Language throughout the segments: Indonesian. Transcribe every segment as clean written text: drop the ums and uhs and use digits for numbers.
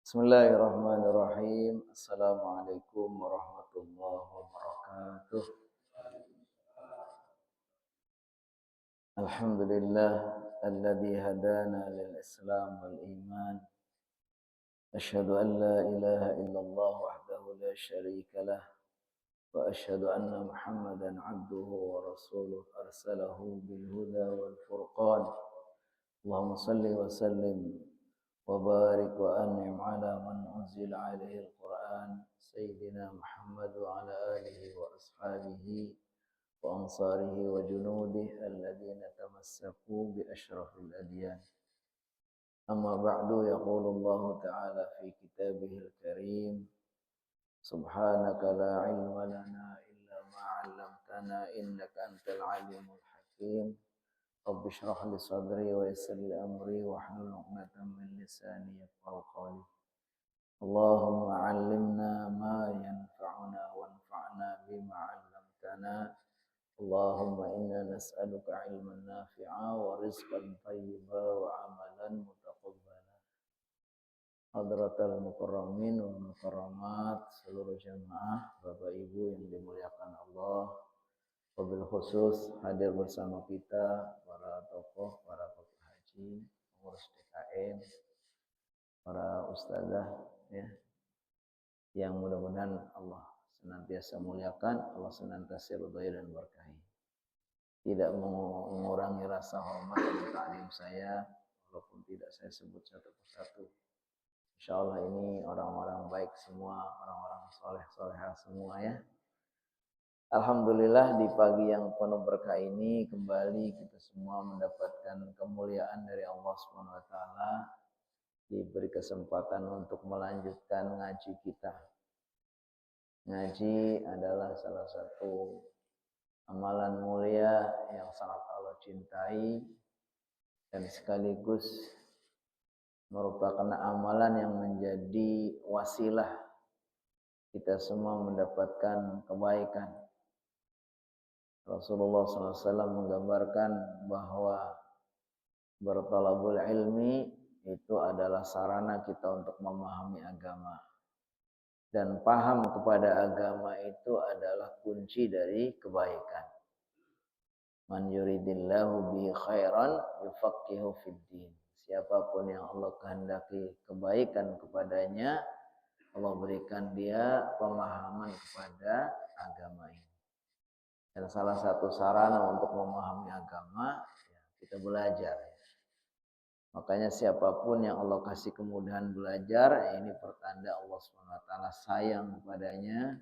Bismillahirrahmanirrahim. Assalamualaikum warahmatullahi wabarakatuh. Alhamdulillah alladzi hadana lil Islam wal iman. Asyhadu an la ilaha illallah wahdahu la syarika lah wa asyhadu anna Muhammadan abduhu wa rasuluh arsalahu bil huda wal furqan. Allahumma salli wa sallim وبارك وأنعم على من أنزل عليه القرآن سيدنا محمد وعلى آله وأصحابه وأنصاره وجنوده الذين تمسكوا بأشرف الأديان. أما بعد يقول الله تعالى في كتابه الكريم سبحانك لا علم لنا إلا ما علمتنا إنك أنت العليم الحكيم. رب اشرح لي صدري ويسر لي أمري واحلل عقدة من لساني يفقهوا قولي. اللهم علمنا ما ينفعنا وانفعنا بما علمتنا. اللهم إنا نسألك علما نافعا ورزقا طيبا وعملا متقبلا. Hadratal mukarramin wal mukarramat, seluruh jamaah Bapak Ibu yang dimuliakan Allah. Wabil khusus hadir bersama kita para tokoh, para tokoh haji, pengurus DKM, para ustazah ya, yang mudah-mudahan Allah senantiasa muliakan, Allah senantiasa ridhai dan berkahi. Tidak mengurangi rasa hormat dan taklim saya, walaupun tidak saya sebut satu persatu. Insyaallah ini orang-orang baik semua, orang-orang soleh-solehah semua ya. Alhamdulillah di pagi yang penuh berkah ini kembali kita semua mendapatkan kemuliaan dari Allah Subhanahu wa taala, diberi kesempatan untuk melanjutkan ngaji kita. Ngaji adalah salah satu amalan mulia yang sangat Allah cintai dan sekaligus merupakan amalan yang menjadi wasilah kita semua mendapatkan kebaikan. Rasulullah SAW menggambarkan bahwa bertalabul ilmi itu adalah sarana kita untuk memahami agama. Dan paham kepada agama itu adalah kunci dari kebaikan. Man yuridillahu bihi khairan yufaqihu fiddin. Siapapun yang Allah kehendaki kebaikan kepadanya, Allah berikan dia pemahaman kepada agama ini. Dan salah satu sarana untuk memahami agama ya, kita belajar. Makanya siapapun yang Allah kasih kemudahan belajar, ini pertanda Allah SWT sayang kepadanya,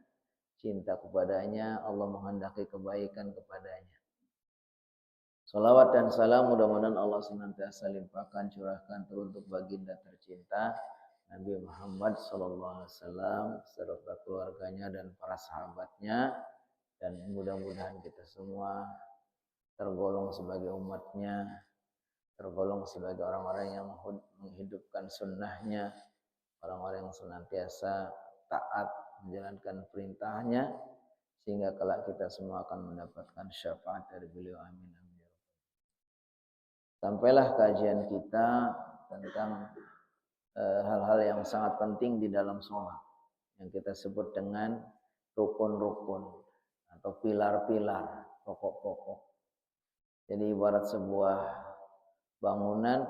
cinta kepadanya, Allah menghendaki kebaikan kepadanya. Salawat dan salam mudah-mudahan Allah senantiasa limpahkan, curahkan teruntuk baginda tercinta Nabi Muhammad SAW serta keluarganya dan para sahabatnya. Dan mudah-mudahan kita semua tergolong sebagai umatnya, tergolong sebagai orang-orang yang menghidupkan sunnahnya, orang-orang yang senantiasa taat menjalankan perintahnya, sehingga kelak kita semua akan mendapatkan syafaat dari beliau. Amin, amin. Sampailah kajian kita tentang hal-hal yang sangat penting di dalam sholat, yang kita sebut dengan rukun-rukun atau pilar-pilar, pokok-pokok. Jadi ibarat sebuah bangunan,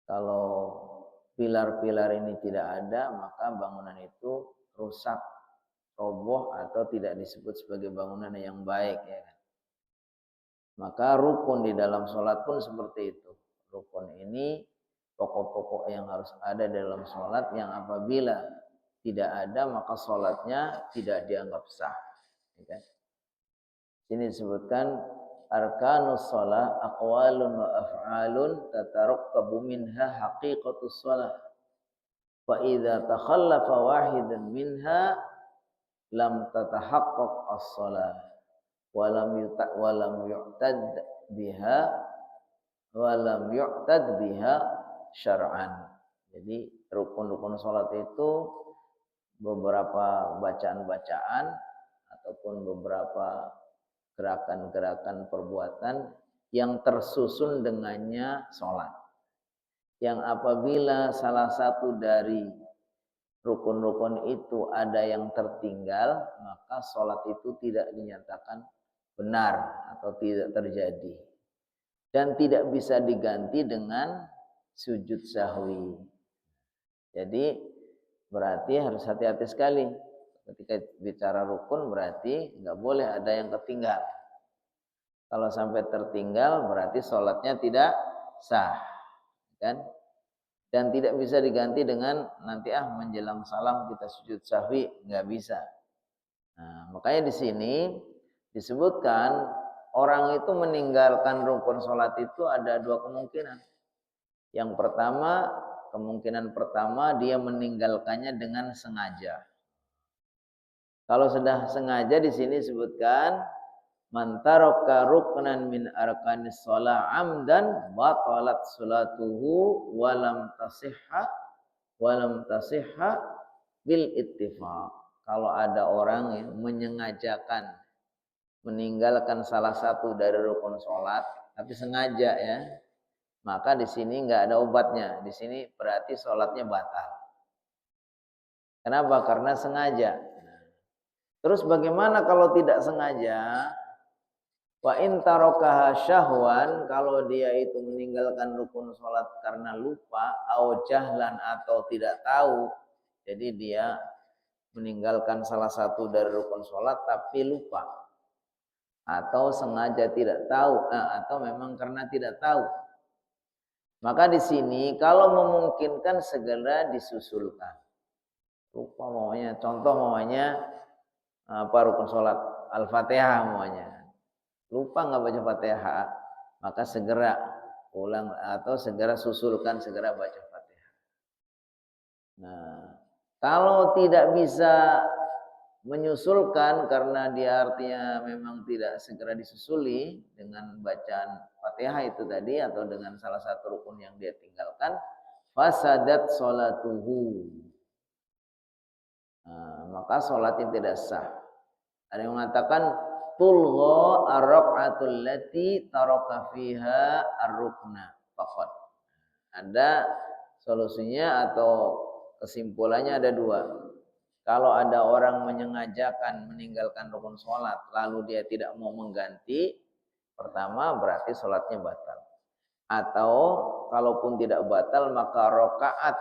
kalau pilar-pilar ini tidak ada, maka bangunan itu rusak, roboh, atau tidak disebut sebagai bangunan yang baik ya kan. Maka rukun di dalam sholat pun seperti itu. Rukun ini pokok-pokok yang harus ada dalam sholat, yang apabila tidak ada maka sholatnya tidak dianggap sah. Sini disebutkan arkanus shalah aqwalun wa af'alun tatarakkabu minha haqiqatus shalah. Fa idza takhallafa wahidun minha lam tatahaqqaq as-shalah wa lam yu'tad biha syar'an. Jadi rukun-rukun salat itu beberapa bacaan-bacaan ataupun beberapa gerakan-gerakan perbuatan yang tersusun dengannya sholat. yang apabila salah satu dari rukun-rukun itu ada yang tertinggal, maka sholat itu tidak dinyatakan benar atau tidak terjadi. Dan tidak bisa diganti dengan sujud sahwi. Jadi berarti harus hati-hati sekali. Ketika bicara rukun berarti nggak boleh ada yang ketinggal. Kalau sampai tertinggal berarti sholatnya tidak sah. Kan? Dan tidak bisa diganti dengan nanti menjelang salam kita sujud sahwi, nggak bisa. Nah, makanya di sini disebutkan orang itu meninggalkan rukun sholat itu ada dua kemungkinan. Yang pertama, kemungkinan pertama dia meninggalkannya dengan sengaja. Kalau sudah sengaja di sini disebutkan man taraka ruknan min arkanis shalah amdan batalat salatuhu walam tasihha bil ittifaq. Kalau ada orang yang menyengajakan meninggalkan salah satu dari rukun sholat, tapi sengaja ya, maka di sini nggak ada obatnya. Di sini berarti sholatnya batal. Kenapa? Karena sengaja. Terus bagaimana kalau tidak sengaja? Wa in tarakaha syahwan, kalau dia itu meninggalkan rukun sholat karena lupa, au jahlan atau tidak tahu, jadi dia meninggalkan salah satu dari rukun sholat tapi lupa, atau sengaja tidak tahu, atau memang karena tidak tahu. Maka di sini kalau memungkinkan segera disusulkan. Lupa maunya, contoh maunya rukun sholat Al-Fatihah maunya. Lupa nggak baca Fatihah, maka segera ulang atau segera susulkan, segera baca Fatihah. Nah, kalau tidak bisa menyusulkan karena dia artinya memang tidak segera disusuli dengan bacaan Fatihah itu tadi atau dengan salah satu rukun yang dia tinggalkan, fasadat sholatuhu. Nah, maka sholatnya tidak sah. Ada yang mengatakan tulgha ar-rak'atul lati taraka fiha ar-rukna faqat. Ada solusinya atau kesimpulannya ada dua. Kalau ada orang menyengajakan meninggalkan rukun sholat lalu dia tidak mau mengganti, pertama berarti sholatnya batal. Atau kalaupun tidak batal maka rakaat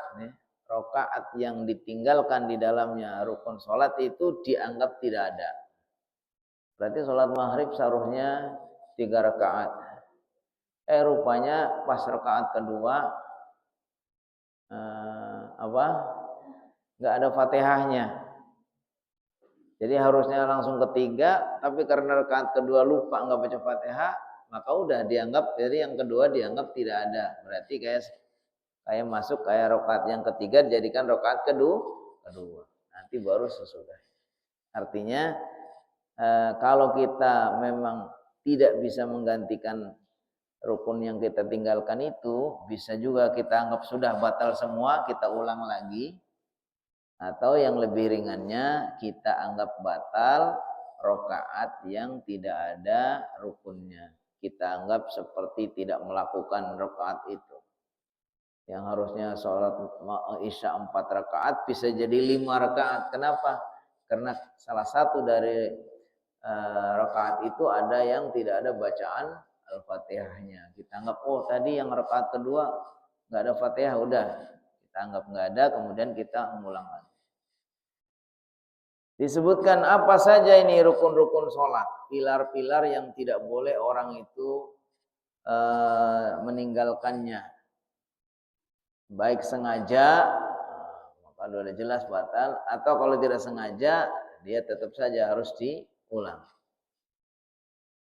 yang ditinggalkan di dalamnya rukun sholat itu dianggap tidak ada. Berarti sholat maghrib seharusnya 3 rakaat. Rupanya pas rakaat kedua nggak ada Fatihahnya. Jadi harusnya langsung ketiga, tapi karena rakaat kedua lupa nggak baca Fatihah, maka udah dianggap, jadi yang kedua dianggap tidak ada. Berarti kayak masuk kayak rakaat yang ketiga dijadikan rakaat kedua. Nanti baru sesudah. Artinya kalau kita memang tidak bisa menggantikan rukun yang kita tinggalkan itu, bisa juga kita anggap sudah batal semua, kita ulang lagi. Atau yang lebih ringannya, kita anggap batal rakaat yang tidak ada rukunnya. Kita anggap seperti tidak melakukan rakaat itu. Yang harusnya sholat isya 4 rakaat bisa jadi 5 rakaat. Kenapa? Karena salah satu dari rakaat itu ada yang tidak ada bacaan Al-Fatihahnya. Kita anggap tadi yang rakaat kedua nggak ada Fatihah, udah kita anggap nggak ada, kemudian kita mengulang lagi. Disebutkan apa saja ini rukun-rukun sholat, pilar-pilar yang tidak boleh orang itu meninggalkannya, baik sengaja maka sudah jelas batal, atau kalau tidak sengaja dia tetap saja harus diulang.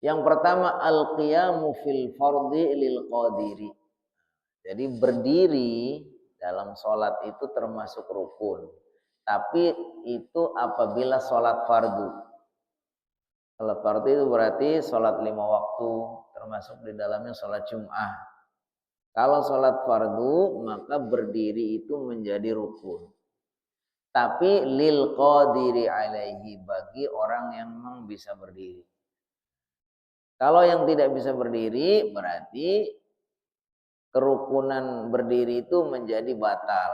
Yang pertama al-qiyamu fil fardhi lil qadiri. Jadi berdiri dalam sholat itu termasuk rukun. Tapi itu apabila sholat fardu. Sholat fardu itu berarti sholat 5 waktu, termasuk di dalamnya sholat Jum'ah. Kalau sholat fardu maka berdiri itu menjadi rukun. Tapi lil qadiri alaihi, bagi orang yang memang bisa berdiri. Kalau yang tidak bisa berdiri berarti kerukunan berdiri itu menjadi batal.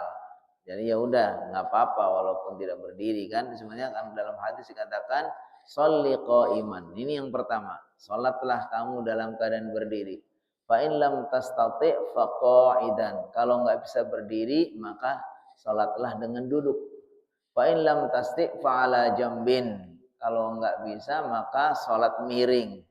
Jadi ya udah nggak apa-apa walaupun tidak berdiri kan. Sebenarnya kan dalam hadis dikatakan sholli qa'iman. Ini yang pertama. Salatlah kamu dalam keadaan berdiri. Fa in lam tastati' fa qa'idan. Kalau nggak bisa berdiri maka salatlah dengan duduk. Fa in lam tasti' fa ala jambin. Kalau nggak bisa maka salat miring.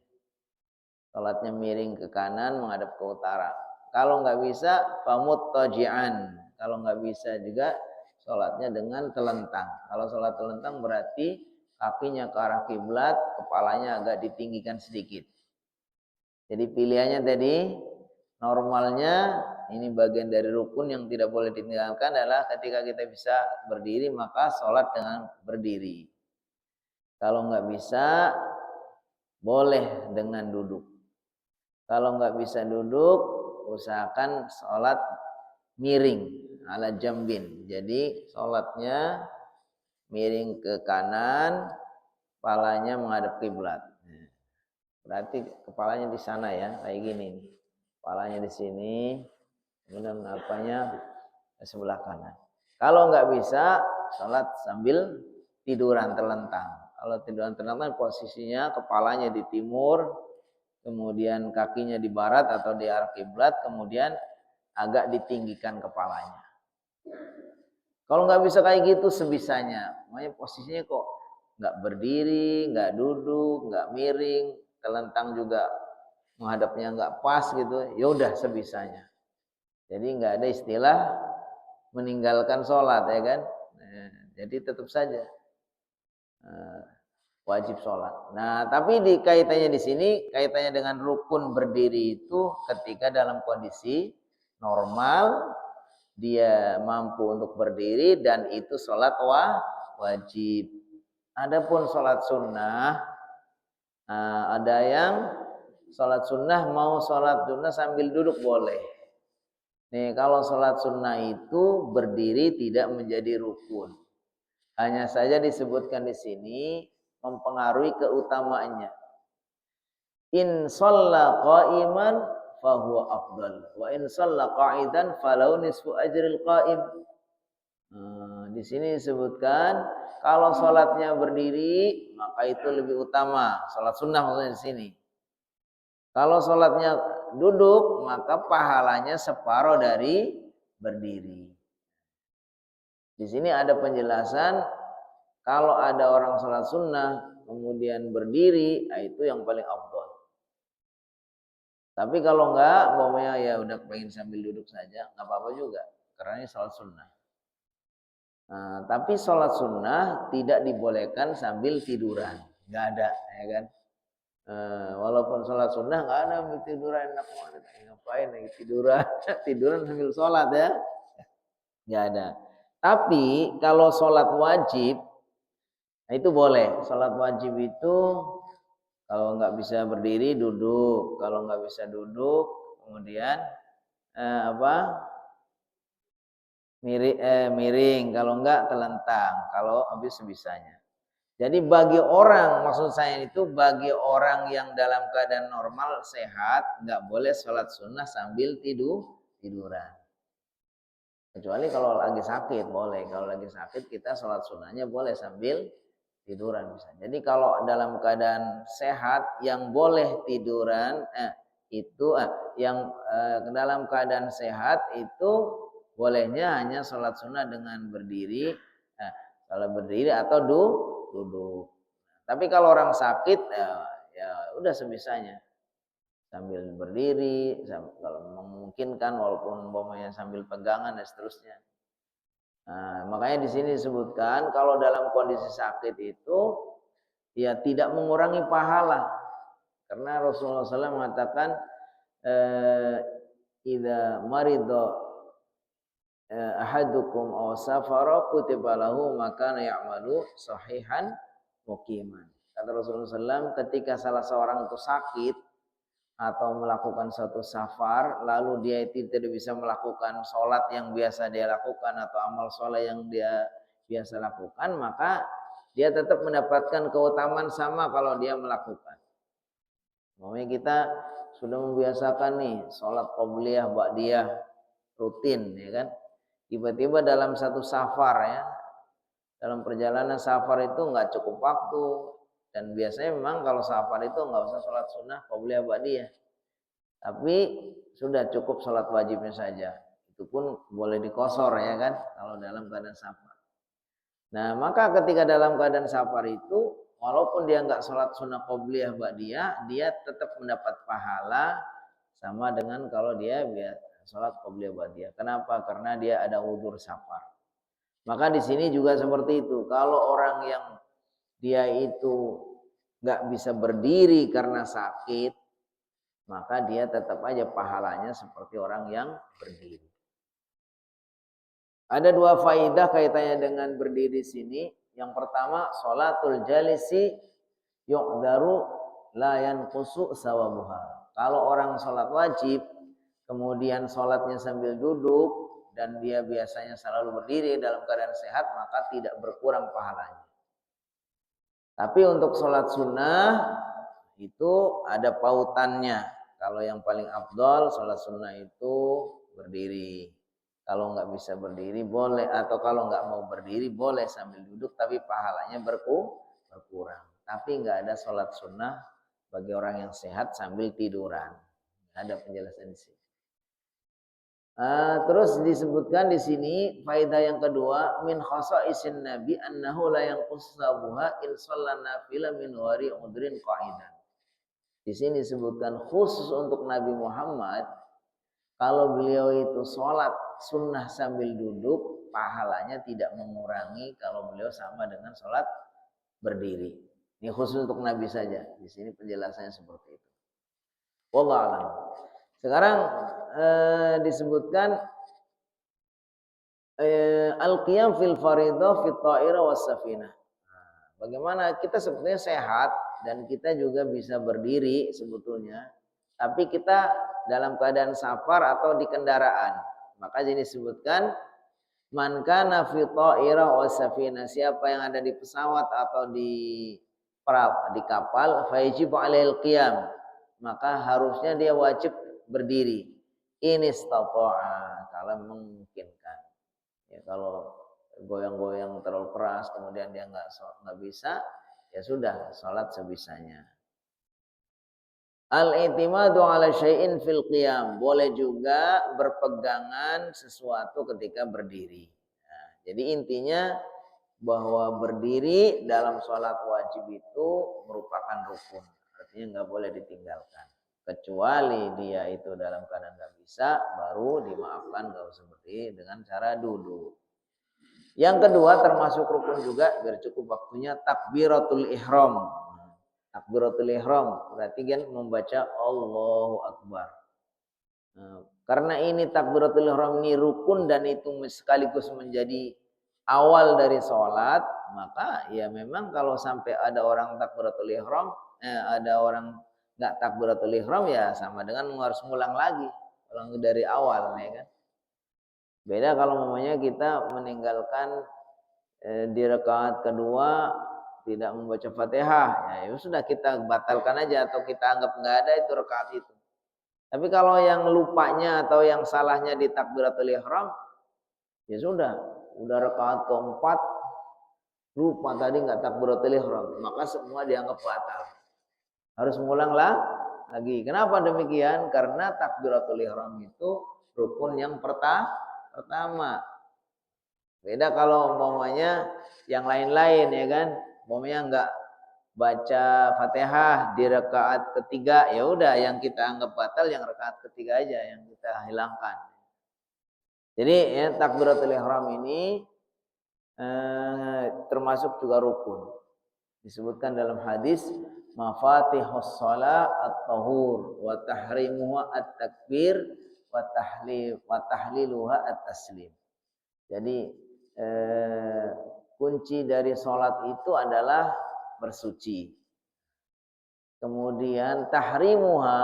Salatnya miring ke kanan menghadap ke utara. Kalau nggak bisa famuttaji'an. Kalau nggak bisa juga sholatnya dengan telentang. Kalau sholat telentang berarti kakinya ke arah kiblat, kepalanya agak ditinggikan sedikit. Jadi pilihannya tadi normalnya ini bagian dari rukun yang tidak boleh ditinggalkan adalah ketika kita bisa berdiri maka sholat dengan berdiri. Kalau nggak bisa boleh dengan duduk. Kalau nggak bisa duduk usahakan sholat miring ala jambin. Jadi sholatnya miring ke kanan, kepalanya menghadap kiblat. Berarti kepalanya di sana ya, kayak gini nih. Kepalanya di sini, kemudian apanya ke sebelah kanan. Kalau nggak bisa, sholat sambil tiduran terlentang. Kalau tiduran terlentang posisinya kepalanya di timur, kemudian kakinya di barat atau di arah kiblat, kemudian agak ditinggikan kepalanya. Kalau nggak bisa kayak gitu sebisanya, makanya posisinya kok nggak berdiri, nggak duduk, nggak miring, telentang juga menghadapnya nggak pas gitu, ya udah sebisanya. Jadi nggak ada istilah meninggalkan sholat ya kan. Jadi tetap saja wajib sholat. Nah, tapi kaitannya di sini, kaitannya dengan rukun berdiri itu ketika dalam kondisi normal dia mampu untuk berdiri dan itu sholat wajib. Adapun sholat sunnah, ada yang sholat sunnah mau sholat sunnah sambil duduk boleh. Nih kalau sholat sunnah itu berdiri tidak menjadi rukun. Hanya saja disebutkan di sini mempengaruhi keutamaannya. In shalla qa'iman fahuwa afdal wa in shalla qa'idan falau nisfu ajril qa'im. Di sini disebutkan kalau sholatnya berdiri maka itu lebih utama, sholat sunnah maksudnya di sini. Kalau sholatnya duduk maka pahalanya separuh dari berdiri. Di sini ada penjelasan kalau ada orang sholat sunnah kemudian berdiri, itu yang paling afdal. Tapi kalau enggak, umpamanya ya udah pengen sambil duduk saja, nggak apa-apa juga, karena ini sholat sunnah. Nah, tapi sholat sunnah tidak dibolehkan sambil tiduran, nggak ada, ya kan? Walaupun sholat sunnah nggak ada sambil tiduran, enak banget, ngapain lagi tiduran, tiduran sambil sholat ya, nggak ada. Tapi kalau sholat wajib, nah itu boleh. Sholat wajib itu kalau nggak bisa berdiri duduk, kalau nggak bisa duduk kemudian miring, kalau nggak telentang, kalau habis sebisanya. Jadi bagi orang, maksud saya itu bagi orang yang dalam keadaan normal sehat nggak boleh sholat sunnah sambil tiduran. Kecuali kalau lagi sakit boleh, kalau lagi sakit kita sholat sunnahnya boleh sambil tiduran bisa. Jadi kalau dalam keadaan sehat yang boleh tiduran yang dalam keadaan sehat itu bolehnya hanya sholat sunnah dengan berdiri, sholat berdiri atau duduk. Tapi kalau orang sakit ya udah sebisanya sambil berdiri, kalau memungkinkan walaupun umpamanya sambil pegangan dan seterusnya. Nah, makanya di sini disebutkan kalau dalam kondisi sakit itu ya tidak mengurangi pahala. Karena Rasulullah SAW mengatakan idza maridha ahadukum aw safara kutiba lahu maka ya'malu sahihan muqiman. Kata Rasulullah SAW ketika salah seorang itu sakit atau melakukan suatu safar, lalu dia tidak bisa melakukan sholat yang biasa dia lakukan atau amal sholat yang dia biasa lakukan, maka dia tetap mendapatkan keutamaan sama kalau dia melakukan. Makanya kita sudah membiasakan nih sholat qobliyah ba'diyah rutin, ya kan? Tiba-tiba dalam satu safar, ya, dalam perjalanan safar itu nggak cukup waktu, dan biasanya memang kalau safar itu nggak usah sholat sunnah qobliyah ba'diyah, tapi sudah cukup sholat wajibnya saja. Itu pun boleh dikosor, ya kan, kalau dalam keadaan safar. Nah, maka ketika dalam keadaan safar itu, walaupun dia nggak sholat sunnah qobliyah ba'diyah, dia tetap mendapat pahala sama dengan kalau dia sholat qobliyah ba'diyah. Kenapa? Karena dia ada udzur safar. Maka di sini juga seperti itu. Kalau orang yang dia itu nggak bisa berdiri karena sakit, maka dia tetap aja pahalanya seperti orang yang berdiri. Ada dua faidah kaitannya dengan berdiri sini. Yang pertama, sholatul jalisi yuqdaru la yanqusu sawabuha. Kalau orang sholat wajib, kemudian sholatnya sambil duduk, dan dia biasanya selalu berdiri dalam keadaan sehat, maka tidak berkurang pahalanya. Tapi untuk sholat sunnah, itu ada pautannya. Kalau yang paling afdol, sholat sunnah itu berdiri. Kalau nggak bisa berdiri boleh, atau kalau nggak mau berdiri boleh sambil duduk, tapi pahalanya berkurang. Tapi nggak ada sholat sunnah bagi orang yang sehat sambil tiduran. Ada penjelasan di sini. Terus disebutkan di sini faedah yang kedua, min khasaisin nabi annahu la yanqus sabuha in shalla nafila min wari udrin qa'idan. Di sini disebutkan khusus untuk Nabi Muhammad, kalau beliau itu sholat sunnah sambil duduk, pahalanya tidak mengurangi kalau beliau sama dengan sholat berdiri. Ini khusus untuk Nabi saja. Di sini penjelasannya seperti itu. Wallahu a'lam. Sekarang disebutkan al-qiyam fil faridah fit ta'ira was safinah. Bagaimana kita sebetulnya sehat dan kita juga bisa berdiri sebetulnya, tapi kita dalam keadaan safar atau di kendaraan. Maka jadi disebutkan man kana fi ta'irah was safinah, siapa yang ada di pesawat atau di perahu, di kapal, fa yajibu alaihil qiyam, maka harusnya dia wajib berdiri. In istata'a, kalau memungkinkan. Ya, kalau goyang-goyang terlalu keras kemudian dia nggak bisa, ya sudah, sholat sebisanya. Al-i'timadu ala syai'in fil qiyam, boleh juga berpegangan sesuatu ketika berdiri. Nah, jadi intinya bahwa berdiri dalam sholat wajib itu merupakan rukun, artinya nggak boleh ditinggalkan. Kecuali dia itu dalam keadaan nggak bisa, baru dimaafkan nggak usah berdiri dengan cara duduk. Yang kedua termasuk rukun juga, biar cukup waktunya, takbiratul ihram. Takbiratul ihram berarti kan membaca Allahu Akbar. Karena ini takbiratul ihram ini rukun dan itu sekaligus menjadi awal dari sholat, maka ya memang kalau sampai ada orang takbiratul ihram, ada orang nggak takbiratul ihram, ya sama dengan harus ngulang lagi, ulang dari awal, ya kan. Beda kalau namanya kita meninggalkan di rakaat kedua tidak membaca Fatihah, ya sudah kita batalkan aja atau kita anggap nggak ada itu rakaat itu. Tapi kalau yang lupanya atau yang salahnya di takbiratul ihram, ya sudah rakaat keempat lupa tadi nggak takbiratul ihram, maka semua dianggap batal. Harus mengulang lagi. Kenapa demikian? Karena takbiratul ihram itu rukun yang pertama. Beda kalau umpamanya yang lain-lain, ya kan. Umpamanya enggak baca Fatihah di rakaat ketiga, ya udah yang kita anggap batal yang rakaat ketiga aja yang kita hilangkan. Jadi ya, takbiratul ihram ini termasuk juga rukun. Disebutkan dalam hadis mafatihus shalah at-tahur wa tahrimuha at-takbir wa tahliluha at-taslim. Jadi kunci dari sholat itu adalah bersuci. Kemudian tahrimuha,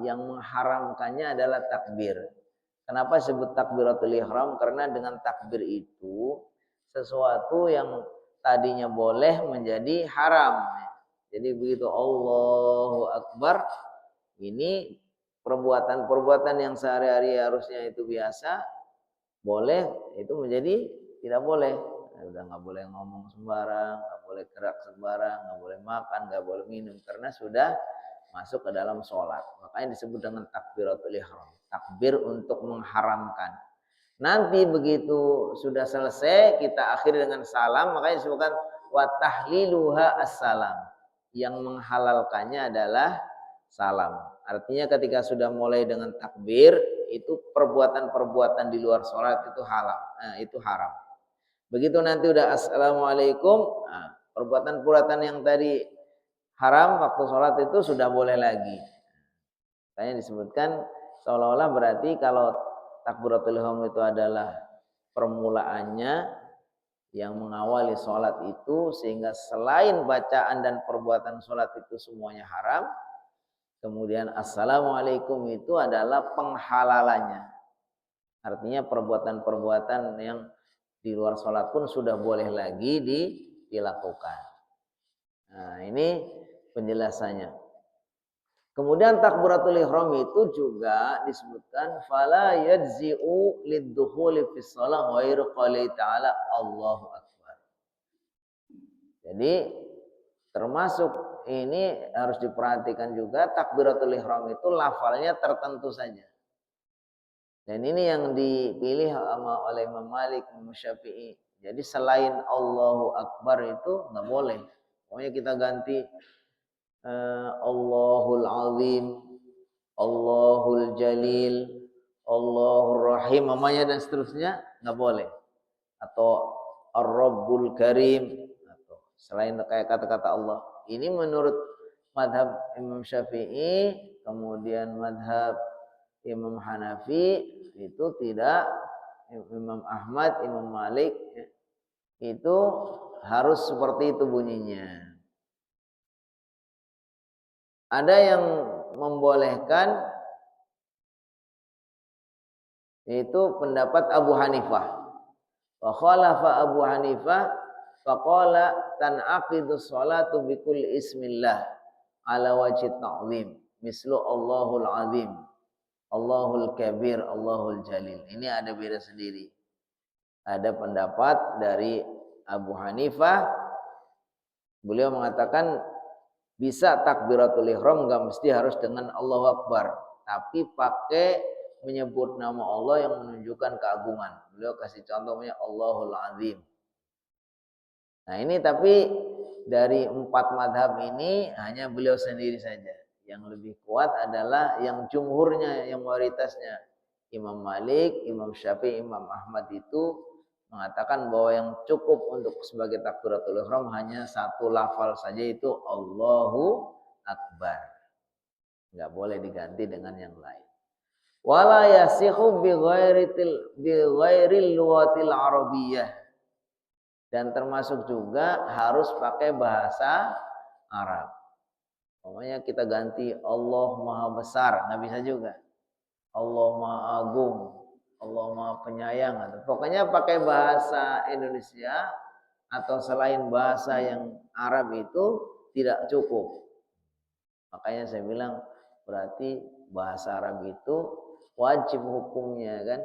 yang mengharamkannya adalah takbir. Kenapa sebut takbiratul ihram? Karena dengan takbir itu sesuatu yang tadinya boleh menjadi haram. Jadi begitu Allahu Akbar, ini perbuatan-perbuatan yang sehari-hari harusnya itu biasa, boleh, itu menjadi tidak boleh. Udah nggak boleh ngomong sembarang, nggak boleh gerak sembarang, nggak boleh makan, nggak boleh minum, karena sudah masuk ke dalam sholat. Makanya disebut dengan takbiratul ihram, takbir untuk mengharamkan. Nanti begitu sudah selesai, kita akhiri dengan salam, makanya disebutkan wa tahliluha assalam. Yang menghalalkannya adalah salam. Artinya ketika sudah mulai dengan takbir, itu perbuatan-perbuatan di luar sholat itu halal, itu haram. Begitu nanti udah assalamualaikum, perbuatan-perbuatan yang tadi haram waktu sholat itu sudah boleh lagi. Makanya disebutkan seolah-olah berarti kalau takbiratul ihram itu adalah permulaannya yang mengawali sholat itu, sehingga selain bacaan dan perbuatan sholat itu semuanya haram. Kemudian assalamualaikum itu adalah penghalalannya. Artinya perbuatan-perbuatan yang di luar sholat pun sudah boleh lagi dilakukan. Nah, ini penjelasannya. Kemudian takbiratul ihram itu juga disebutkan fala yajzi'u liddukhuli fi shalah ghairu qouli ta'ala Allahu akbar. Jadi termasuk ini harus diperhatikan juga, takbiratul ihram itu lafalnya tertentu saja. Dan ini yang dipilih oleh Imam Malik, Imam Syafi'i. Jadi selain Allahu akbar itu nggak boleh. Pokoknya kita ganti Allahul Azim, Allahul Jalil, Allahur Rahim, mamanya dan seterusnya nggak boleh. Atau Ar-Rabbul Karim, atau selain kayak kata-kata Allah. Ini menurut madhab Imam Syafi'i, kemudian madhab Imam Hanafi itu tidak, Imam Ahmad, Imam Malik itu harus seperti itu bunyinya. Ada yang membolehkan, itu pendapat Abu Hanifah. Wa khalafa Abu Hanifah faqala tan'aqidu sholatu bikulli ismillah ala wajhi ta'zim mislu Allahul Azim, Allahul Kabir, Allahul Jalil. Ini ada beda sendiri. Ada pendapat dari Abu Hanifah, beliau mengatakan bisa takbiratul ihram enggak mesti harus dengan Allahu Akbar, tapi pakai menyebut nama Allah yang menunjukkan keagungan. Beliau kasih contohnya Allahul Azim. Nah ini tapi dari 4 madhab ini hanya beliau sendiri saja. Yang lebih kuat adalah yang jumhurnya, yang mayoritasnya. Imam Malik, Imam Syafi'i, Imam Ahmad itu mengatakan bahwa yang cukup untuk sebagai takbiratul ihram hanya satu lafal saja, itu Allahu Akbar. Enggak boleh diganti dengan yang lain. Wala yasihu bi ghairil lughatil arabiyyah. Dan termasuk juga harus pakai bahasa Arab. Pokoknya kita ganti Allah Maha Besar, nggak bisa juga. Allah Maha Agung, Allah Maha Penyayang. Pokoknya pakai bahasa Indonesia atau selain bahasa yang Arab itu tidak cukup. Makanya saya bilang berarti bahasa Arab itu wajib hukumnya kan.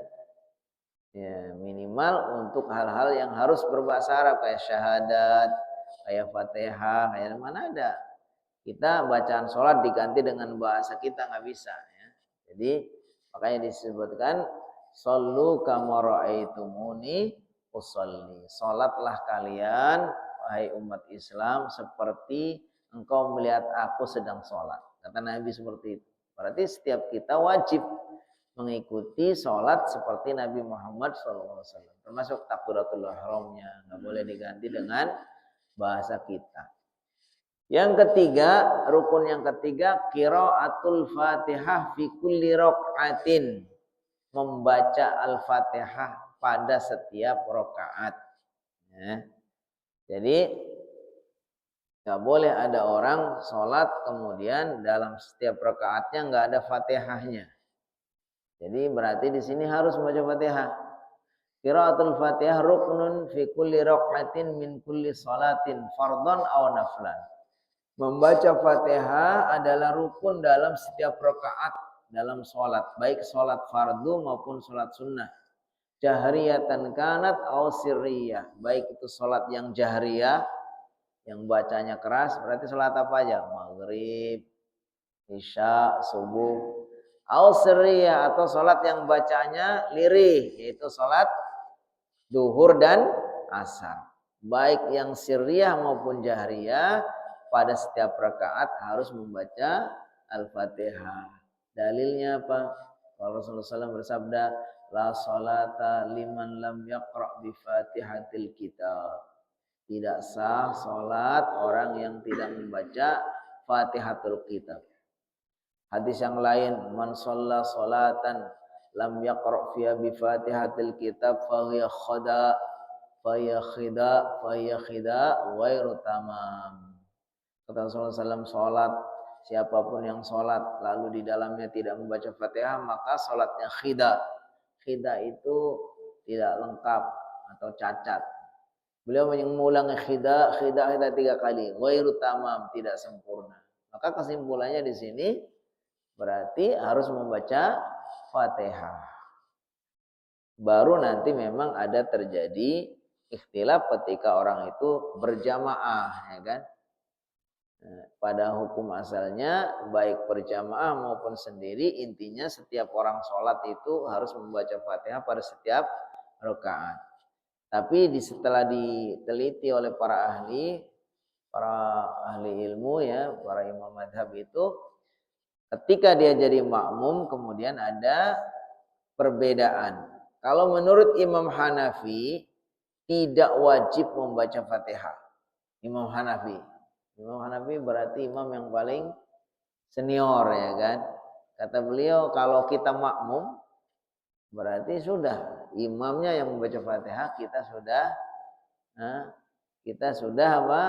Ya, minimal untuk hal-hal yang harus berbahasa Arab kayak syahadat, kayak Fatihah, kayak mana ada. Kita bacaan sholat diganti dengan bahasa kita nggak bisa ya. Jadi makanya disebutkan shollu kama ra'aitumuni usolli. Sholatlah kalian wahai umat Islam seperti engkau melihat aku sedang sholat. Kata Nabi seperti itu. Berarti setiap kita wajib mengikuti sholat seperti Nabi Muhammad SAW. Termasuk takbiratul ihramnya. Nggak boleh diganti dengan bahasa kita. Yang ketiga, rukun yang ketiga, qiraatul Fatihah fi kulli raq'atin. Membaca Al-Fatihah pada setiap rakaat. Ya. Jadi nggak boleh ada orang sholat kemudian dalam setiap rakaatnya nggak ada Fatihahnya. Jadi berarti di sini harus membaca Fatihah. Qiraatul Fatihah ruknun fi kulli raq'atin min kulli salatin fardhan aw naflan. Membaca Fatihah adalah rukun dalam setiap rakaat, dalam sholat, baik sholat fardu maupun sholat sunnah. Jahriyatan kanat au sirriyah, baik itu sholat yang jahriyah, yang bacanya keras, berarti sholat apa aja? Maghrib, isya, subuh. Au sirriyah, atau sholat yang bacanya lirih, yaitu sholat duhur dan asar. Baik yang sirriyah maupun jahriyah, pada setiap rakaat harus membaca Al-Fatihah. Dalilnya apa? Kalau Rasulullah SAW bersabda, la salata liman lam yaqra' bi Fatihatil kitab. Tidak sah salat orang yang tidak membaca Fatihatul Kitab. Hadis yang lain, man shalla salatan lam yaqra' fiha bi Fatihatil Kitab fa hiya khida ghairu tamam. Kata Rasulullah SAW, sholat, siapapun yang sholat lalu di dalamnya tidak membaca Fatihah, maka sholatnya khida. Khida itu tidak lengkap atau cacat. Beliau mengulangi khida 3 kali, ghairu tamam, tidak sempurna. Maka kesimpulannya di sini berarti harus membaca Fatihah. Baru nanti memang ada terjadi ikhtilaf ketika orang itu berjamaah, ya kan? Pada hukum asalnya baik berjamaah maupun sendiri, intinya setiap orang sholat itu harus membaca Fatihah pada setiap rakaat. Tapi setelah diteliti oleh para ahli ilmu ya, para imam madhab itu, ketika dia jadi makmum kemudian ada perbedaan. Kalau menurut Imam Hanafi tidak wajib membaca Fatihah. Imam Hanafi berarti imam yang paling senior, ya kan. Kata beliau, kalau kita makmum berarti sudah imamnya yang membaca Fatihah, kita sudah apa?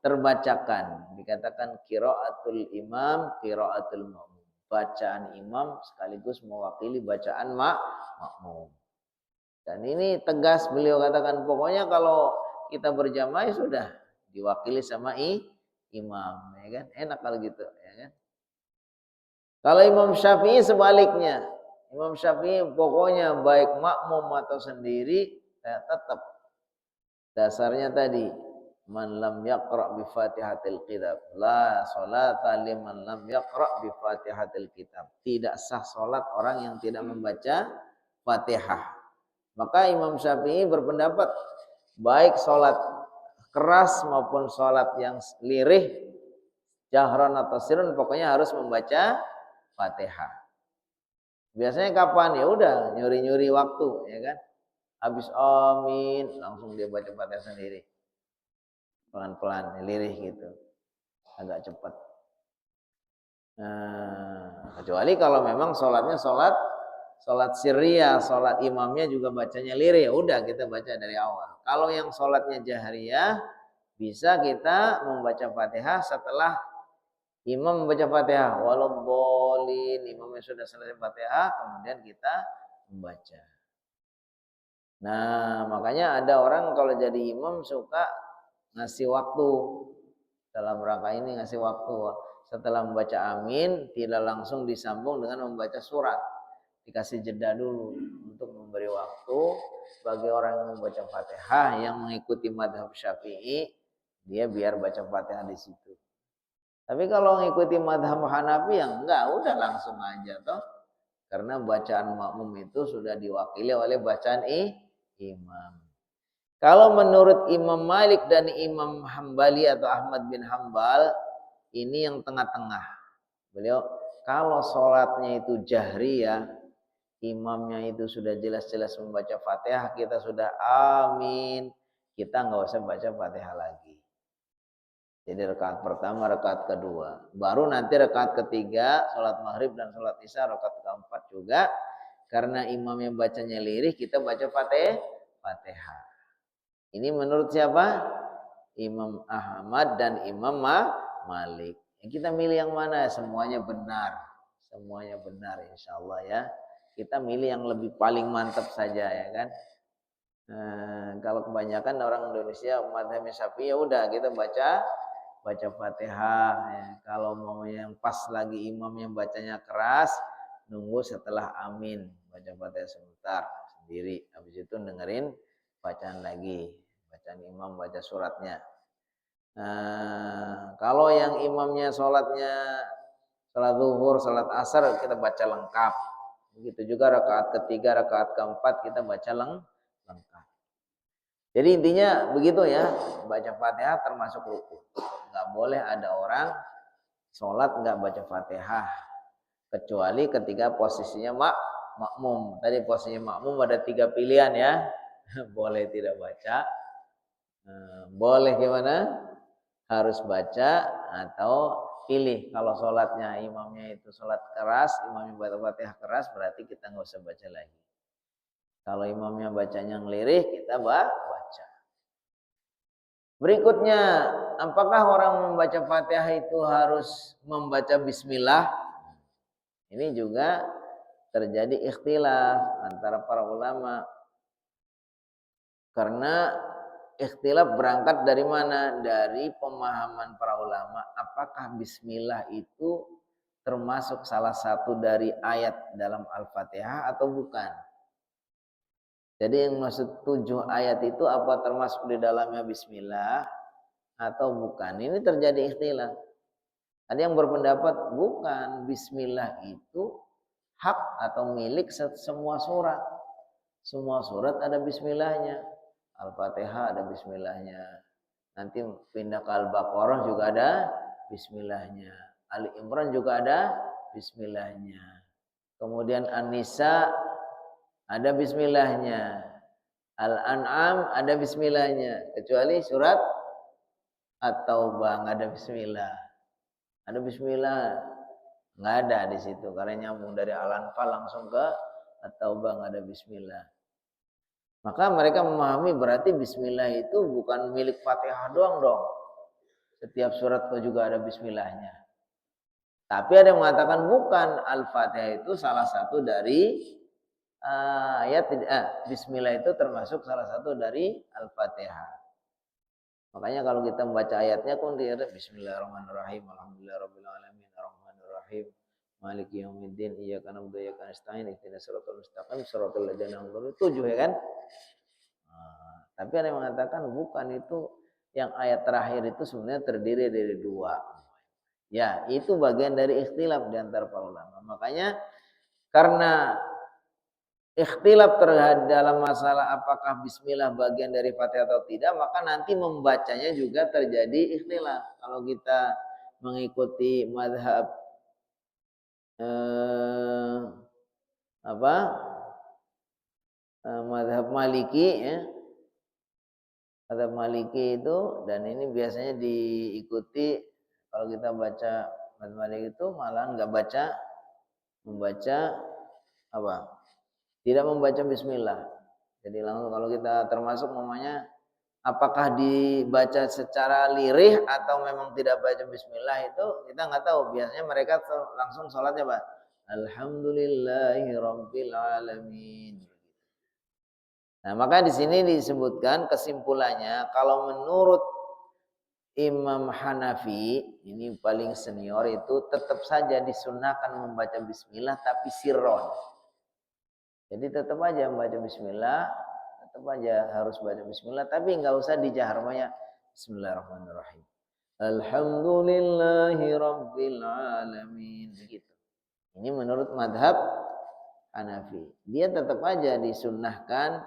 Terbacakan. Dikatakan qiraatul imam, qiraatul makmum. Bacaan imam sekaligus mewakili bacaan makmum. Dan ini tegas beliau katakan, pokoknya kalau kita berjamaah sudah diwakili sama imam, ya kan? Enak kalau gitu, ya kan? Kalau Imam Syafi'i sebaliknya. Imam Syafi'i pokoknya baik makmum atau sendiri tetap dasarnya tadi, man lam yaqra' bi Fatihatil Kitab, la salata liman lam yaqra' bi Fatihatil Kitab. Tidak sah salat orang yang tidak membaca Fatihah. Maka Imam Syafi'i berpendapat baik salat keras maupun salat yang lirih, jahran atau sirun, pokoknya harus membaca Fatihah. Biasanya kapan? Ya udah nyuri-nyuri waktu, ya kan? Habis amin langsung dia baca Fatihah sendiri. Pelan-pelan, lirih gitu. Agak cepat. Kecuali kalau memang sholatnya sholat sirriyah, sholat imamnya juga bacanya lirih, ya udah kita baca dari awal. Kalau yang sholatnya jahriyah, bisa kita membaca Fatihah setelah imam membaca Fatihah. Waladhdallin, imamnya sudah selesai Fatihah, kemudian kita membaca. Nah, makanya ada orang kalau jadi imam suka ngasih waktu. Dalam rangka ini ngasih waktu. Setelah membaca amin, tidak langsung disambung dengan membaca surat. Dikasih jeda dulu untuk memberi waktu bagi orang yang membaca Fatihah, yang mengikuti madhab Syafi'i, dia biar baca Fatihah di situ. Tapi kalau mengikuti madhab Hanafi yang enggak, udah langsung aja toh. Karena bacaan makmum itu sudah diwakili oleh bacaan imam. Kalau menurut Imam Malik dan Imam Hambali atau Ahmad bin Hambal, ini yang tengah-tengah. Beliau kalau sholatnya itu jahriyah, imamnya itu sudah jelas-jelas membaca Fatihah, kita sudah amin, kita nggak usah baca Fatihah lagi. Jadi rakaat pertama, rakaat kedua. Baru nanti rakaat ketiga, sholat maghrib dan sholat isya, rakaat keempat juga. Karena imam yang bacanya lirih, kita baca Fatihah. Ini menurut siapa? Imam Ahmad dan Imam Malik. Kita milih yang mana? Semuanya benar. Semuanya benar insya Allah ya. Kita milih yang lebih paling mantap saja, ya kan. Kalau kebanyakan orang Indonesia madhab Syafi'i, ya udah kita baca Fatihah ya. Kalau mau yang pas lagi imam yang bacanya keras, nunggu setelah amin, baca Fatihah sebentar sendiri, habis itu dengerin bacaan lagi, bacaan imam baca suratnya. Nah, kalau yang imamnya sholatnya sholat zuhur, sholat asar kita baca lengkap. Begitu juga rakaat ketiga, rakaat keempat kita baca lengkap. Jadi intinya begitu ya, baca Fatihah termasuk rukun. Nggak boleh ada orang sholat nggak baca Fatihah, kecuali ketika posisinya makmum. Tadi posisinya makmum ada 3 pilihan ya. Boleh tidak baca, boleh gimana? Harus baca, atau pilih kalau sholatnya imamnya itu sholat keras, imamnya baca Fatihah keras, berarti kita nggak usah baca lagi. Kalau imamnya bacanya ngelirih, kita baca. Berikutnya, apakah orang membaca Fatihah itu harus membaca bismillah? Ini juga terjadi ikhtilaf antara para ulama. Karena ikhtilaf berangkat dari mana? Dari pemahaman para ulama, apakah bismillah itu termasuk salah satu dari ayat dalam Al-Fatihah atau bukan. Jadi yang maksud 7 ayat itu apa termasuk di dalamnya bismillah atau bukan. Ini terjadi ikhtilaf. Ada yang berpendapat bukan, bismillah itu hak atau milik semua surat. Semua surat ada bismillahnya. Al-Fatihah ada bismillahnya. Nanti pindah ke Al-Baqarah juga ada bismillahnya. Ali Imran juga ada bismillahnya. Kemudian An-Nisa ada bismillahnya. Al-An'am ada bismillahnya. Kecuali surat At-Taubah nggak ada bismillah. Ada bismillah nggak ada di situ karena nyambung dari Al-Anfal langsung ke At-Taubah nggak ada bismillah. Maka mereka memahami berarti bismillah itu bukan milik Fatihah doang dong. Setiap surat kok juga ada bismillahnya. Tapi ada yang mengatakan bukan, Al-Fatihah itu salah satu dari ayat bismillah itu termasuk salah satu dari Al-Fatihah. Makanya kalau kita membaca ayatnya pun dia ada bismillahirrahmanirrahim, alhamdulillahirabbil alamin, arrahmanirrahim, maliki yaumiddin, iyyaka na'budu wa iyyaka nasta'in, ihdinas siratal mustaqim, siratal ladzina an'amta 'alaihim. 7 ya kan? Tapi ada yang mengatakan bukan, itu yang ayat terakhir itu sebenarnya terdiri dari 2. Ya, itu bagian dari ikhtilaf di antara para ulama. Makanya karena ikhtilaf terhadap dalam masalah apakah bismillah bagian dari Fatihah atau tidak, maka nanti membacanya juga terjadi ikhtilaf. Kalau kita mengikuti mazhab mazhab Maliki ya. Mazhab Maliki itu, dan ini biasanya diikuti kalau kita baca mazhab Maliki itu malah nggak membaca apa? Tidak membaca bismillah. Jadi langsung kalau kita termasuk namanya apakah dibaca secara lirih atau memang tidak baca bismillah itu kita nggak tahu. Biasanya mereka langsung sholatnya apa? Alhamdulillahirabbil alamin. Nah, maka di sini disebutkan kesimpulannya kalau menurut Imam Hanafi, ini paling senior, itu tetap saja disunahkan membaca bismillah tapi sirron. Jadi tetap aja membaca bismillah, tetap aja harus baca bismillah, tapi nggak usah dijaharmanya bismillahirrahmanirrahim. Alhamdulillahi rabbil alamin. Begitu. Ini menurut madhab Hanafi. Dia tetap aja disunahkan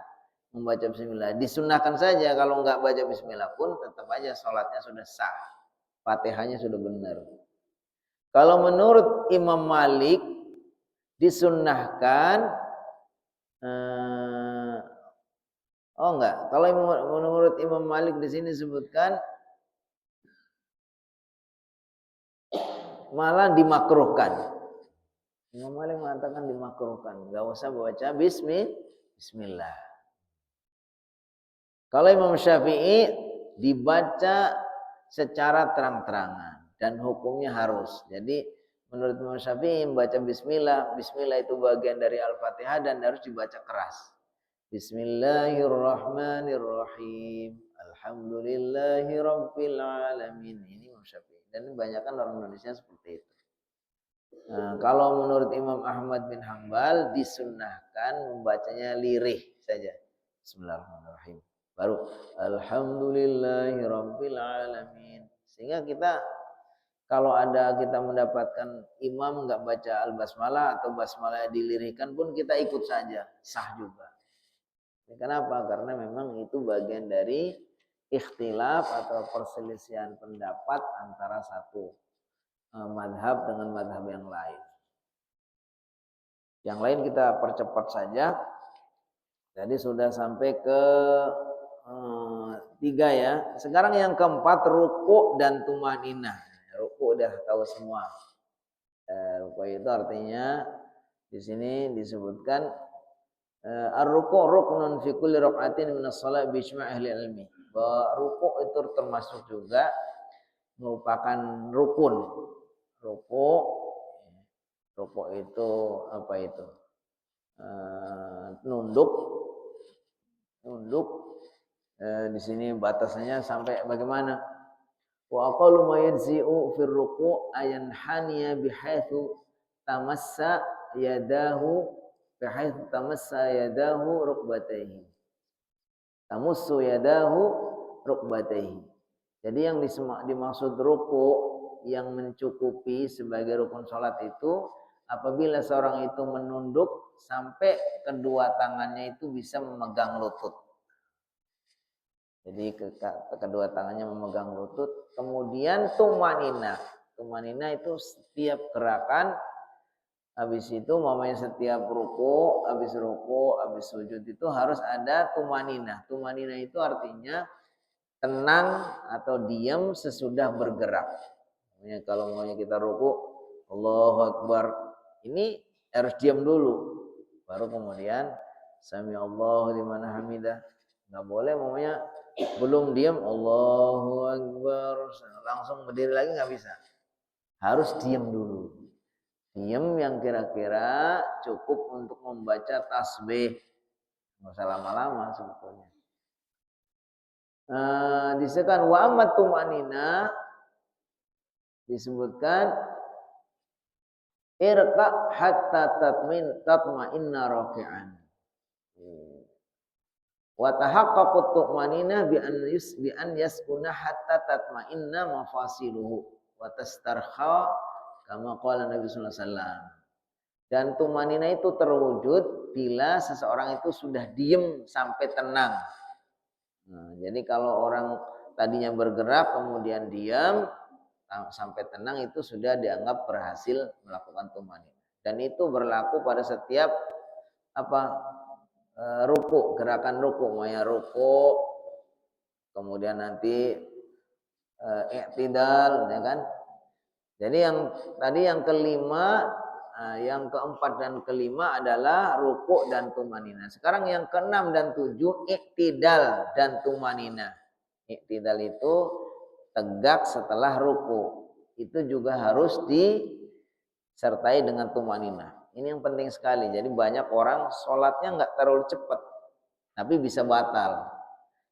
membaca bismillah. Disunahkan saja, kalau nggak baca bismillah pun tetap aja sholatnya sudah sah. Fatihahnya sudah benar. Kalau menurut Imam Malik disunahkan enggak. Kalau menurut Imam Malik di sini disebutkan malah dimakruhkan. Imam Malik mengatakan dimakruhkan, enggak usah baca bismillah. Kalau Imam Syafi'i dibaca secara terang-terangan dan hukumnya harus. Jadi menurut Imam Syafi'i membaca bismillah, bismillah itu bagian dari Al-Fatihah dan harus dibaca keras. Bismillahirrahmanirrahim. Alhamdulillahirabbil alamin. Ini Imam Syafi'i. Dan kebanyakan orang Indonesia seperti itu. Nah, kalau menurut Imam Ahmad bin Hambal disunnahkan membacanya lirih saja. Bismillahirrahmanirrahim. Baru alhamdulillahirabbil alamin. Sehingga kita kalau ada kita mendapatkan imam nggak baca al-basmalah atau basmalah dilirihkan pun kita ikut saja, sah juga. Kenapa? Karena memang itu bagian dari ikhtilaf atau perselisihan pendapat antara satu madhab dengan madhab yang lain. Yang lain kita percepat saja. Tadi sudah sampai ke 3 ya. Sekarang yang keempat ruku' dan tumaninah. Ruku' udah tahu semua. Ruku' itu artinya di sini disebutkan ar-ruku' ruknun fi kulli raka'atin min as-shalah bi ijma' ahli ilmi. Bahwa ruku' itu termasuk juga merupakan rukun. Ruku' itu apa itu? Nunduk di sini batasannya sampai bagaimana? Wa aqallu ma yajzi'u fi ruku' ayan haniya bihaitsu tamassa yadahu rukbatayhi. Tamussu yadahu rukbatayhi. Jadi yang dimaksud ruku yang mencukupi sebagai rukun salat itu apabila seorang itu menunduk sampai kedua tangannya itu bisa memegang lutut. Jadi kedua tangannya memegang lutut. Kemudian tumanina. Tumanina itu setiap gerakan. Habis itu mamanya setiap ruku, habis sujud itu harus ada tumanina. Tumanina itu artinya tenang atau diam sesudah bergerak. Kalau maunya kita ruku, Allahu Akbar. Ini harus diam dulu. Baru kemudian Sami Allahu liman hamidah. Enggak boleh maunya belum diam Allahu Akbar langsung berdiri lagi nggak bisa. Harus diam dulu. Diam yang kira-kira cukup untuk membaca tasbih. Nggak usah lama-lama sebetulnya. Disebutkan wa ammat tumanina disebutkan irqa hatta tatma'inna raki'an. Wa tahaqqaqut tumanina bi an yaskuna hatta tatma'inna mafasiluhu wa tastarkha kama qala Nabi sallallahu alaihi wasallam. Dan tumanina itu terwujud bila seseorang itu sudah diem sampai tenang. Nah, jadi kalau orang tadinya bergerak kemudian diam sampai tenang itu sudah dianggap berhasil melakukan tumanina. Dan itu berlaku pada setiap ruku, gerakan ruku, maya ruku, kemudian nanti i'tidal, ya kan? Jadi yang kelima, yang keempat dan kelima adalah ruku dan tumanina. Sekarang yang keenam dan tujuh i'tidal dan tumanina. I'tidal itu tegak setelah ruku. Itu juga harus disertai dengan tumanina. Ini yang penting sekali. Jadi banyak orang sholatnya nggak terlalu cepat, tapi bisa batal.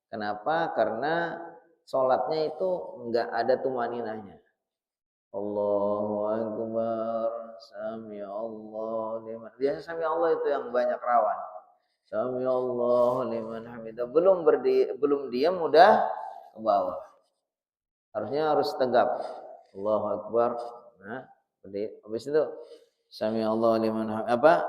Kenapa? Karena sholatnya itu nggak ada tumaninahnya. Allahu Akbar, Sami Allah liman. Biasa Sami Allah itu yang banyak rawan. Sami Allah liman hamidah. Belum diam udah ke bawah. Harusnya harus tegap. Allahu Akbar. Nah, habis itu Sami Allah liman hamidah.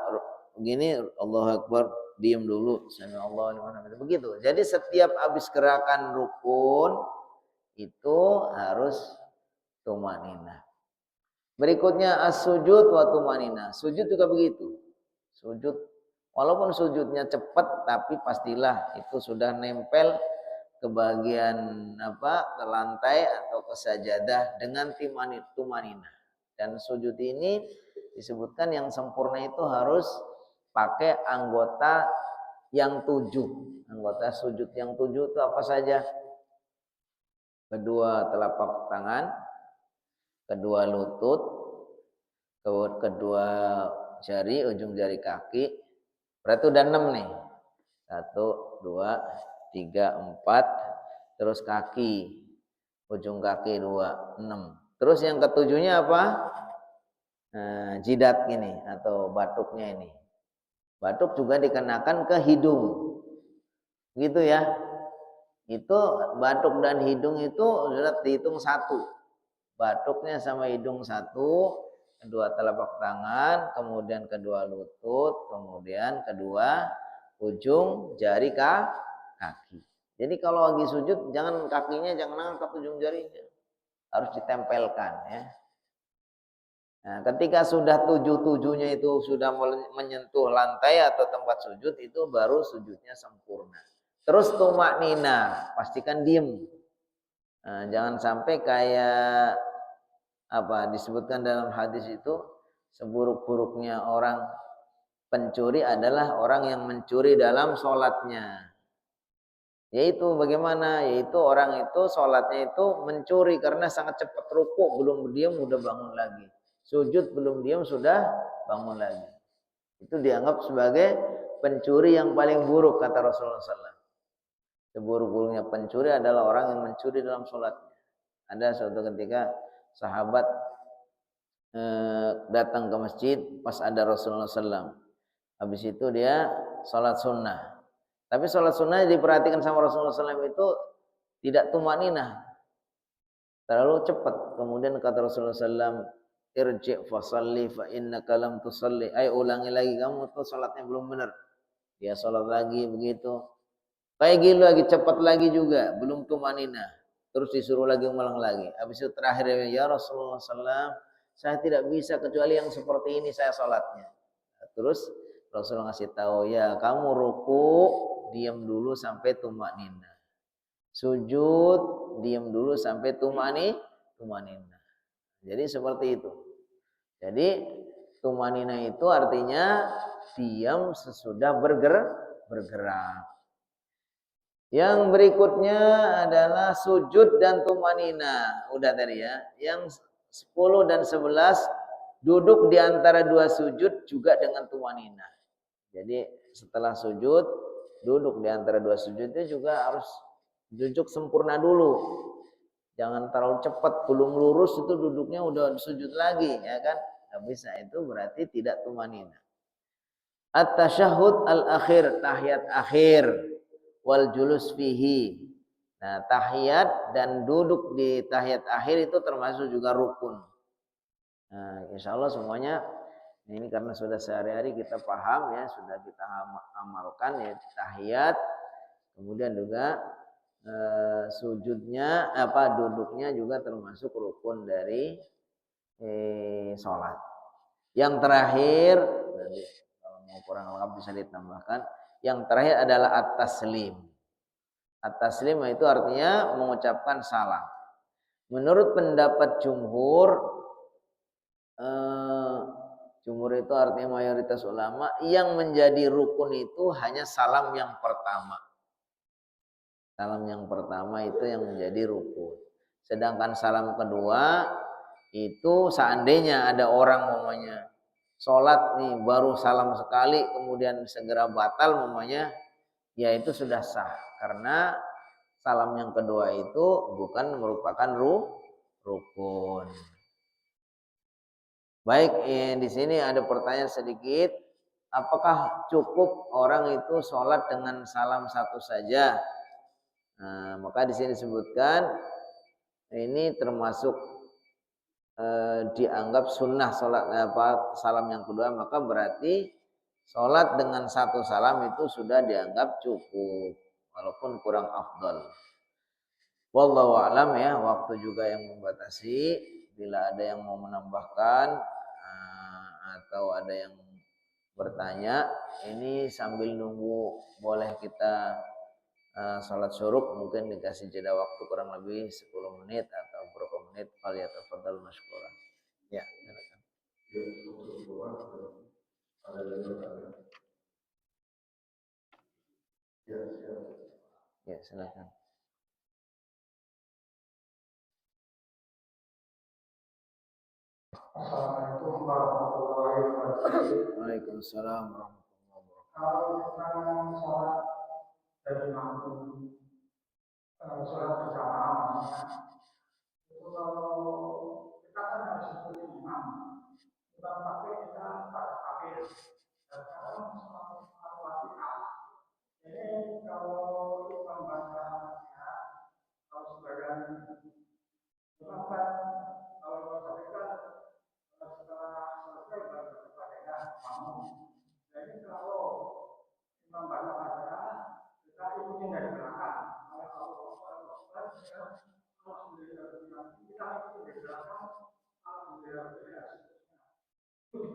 Begini Allahu Akbar, diam dulu. Sami Allah liman hamidah. Begitu. Jadi setiap habis gerakan rukun itu harus tumanina. Berikutnya as-sujud wa tumanina. Sujud juga begitu. Sujud walaupun sujudnya cepat tapi pastilah itu sudah nempel ke bagian ke lantai atau ke sajadah dengan tumanina. Dan sujud ini disebutkan yang sempurna itu harus pakai anggota yang 7. Anggota sujud yang 7 itu apa saja? Kedua telapak tangan, kedua lutut, kedua jari, ujung jari kaki. Berarti udah 6 nih. 1, 2, 3, 4. Terus kaki, ujung kaki 2, 6. Terus yang ketujuhnya apa? jidat ini atau batuknya ini. Batuk juga dikenakan ke hidung. Gitu ya. Itu batuk dan hidung itu sudah dihitung satu. Batuknya sama hidung satu, kedua telapak tangan, kemudian kedua lutut, kemudian kedua ujung jari kaki. Jadi kalau lagi sujud jangan kakinya jangan angkat ujung jarinya. Harus ditempelkan ya. Nah, ketika sudah tujuh-tujuhnya itu sudah menyentuh lantai atau tempat sujud itu baru sujudnya sempurna. Terus tumak nina, pastikan diem. Nah, jangan sampai kayak apa disebutkan dalam hadis itu seburuk-buruknya orang pencuri adalah orang yang mencuri dalam sholatnya. Yaitu bagaimana? Yaitu orang itu sholatnya itu mencuri karena sangat cepat, rukuk belum diam udah bangun lagi, sujud belum diam sudah bangun lagi. Itu dianggap sebagai pencuri yang paling buruk kata Rasulullah SAW. Seburuk-buruknya pencuri adalah orang yang mencuri dalam sholatnya. Ada suatu ketika sahabat datang ke masjid pas ada Rasulullah SAW. Habis itu dia sholat sunnah. Tapi sholat sunnah diperhatikan sama Rasulullah SAW itu tidak tumaninah, terlalu cepat. Kemudian kata Rasulullah SAW, irji' fasalli fa innaka lam tusalli. Ayo ulangi lagi, kamu tuh sholatnya belum benar. Dia sholat lagi begitu. Kayak gitu lagi, cepat lagi juga, belum tumaninah. Terus disuruh lagi ulang lagi. Habis itu terakhir ya Rasulullah SAW, saya tidak bisa kecuali yang seperti ini saya sholatnya. Terus Rasulullah ngasih tahu ya kamu ruku diam dulu sampai tumanina, sujud diam dulu sampai tumanina. Jadi seperti itu. Jadi tumanina itu artinya diam sesudah bergerak. Yang berikutnya adalah sujud dan tumanina. Udah tadi ya. Yang 10 dan 11 duduk di antara dua sujud juga dengan tumanina. Jadi setelah sujud, duduk di antara dua sujud itu juga harus duduk sempurna dulu. Jangan terlalu cepat, belum lurus itu duduknya udah sujud lagi, ya kan? Nggak bisa, itu berarti tidak tumanina. At-tasyahud al-akhir, tahiyat akhir, wal julus fihi. Nah, tahiyat dan duduk di tahiyat akhir itu termasuk juga rukun. Nah, insya Allah semuanya ini karena sudah sehari-hari kita paham ya, sudah kita amalkan ya tahiyat, kemudian juga sujudnya duduknya juga termasuk rukun dari sholat. Yang terakhir nanti kalau mau kurang lengkap bisa ditambahkan. Yang terakhir adalah at-taslim. At-taslim itu artinya mengucapkan salam. Menurut pendapat jumhur itu artinya mayoritas ulama yang menjadi rukun itu hanya salam yang pertama. Salam yang pertama itu yang menjadi rukun. Sedangkan salam kedua itu seandainya ada orang mamanya sholat nih baru salam sekali kemudian segera batal mamanya, ya itu sudah sah karena salam yang kedua itu bukan merupakan rukun. Baik, di sini ada pertanyaan sedikit. Apakah cukup orang itu sholat dengan salam satu saja? Nah, maka di sini disebutkan ini termasuk dianggap sunnah sholat salam yang kedua, maka berarti sholat dengan satu salam itu sudah dianggap cukup, walaupun kurang afdal. Wallahu a'lam ya, waktu juga yang membatasi. Bila ada yang mau menambahkan atau ada yang bertanya, ini sambil nunggu boleh kita sholat syuruk mungkin dikasih jeda waktu kurang lebih 10 menit atau berapa menit falyatafadhal masykuran. Ya, silakan. Ya, silakan. Assalamualaikum warahmatullahi wabarakatuh. Waalaikumsalam warahmatullahi wabarakatuh. Kalau kita sholat dari makmum, sholat berjamaah maksudnya, itu kalau kita kan harus ikuti imam, kita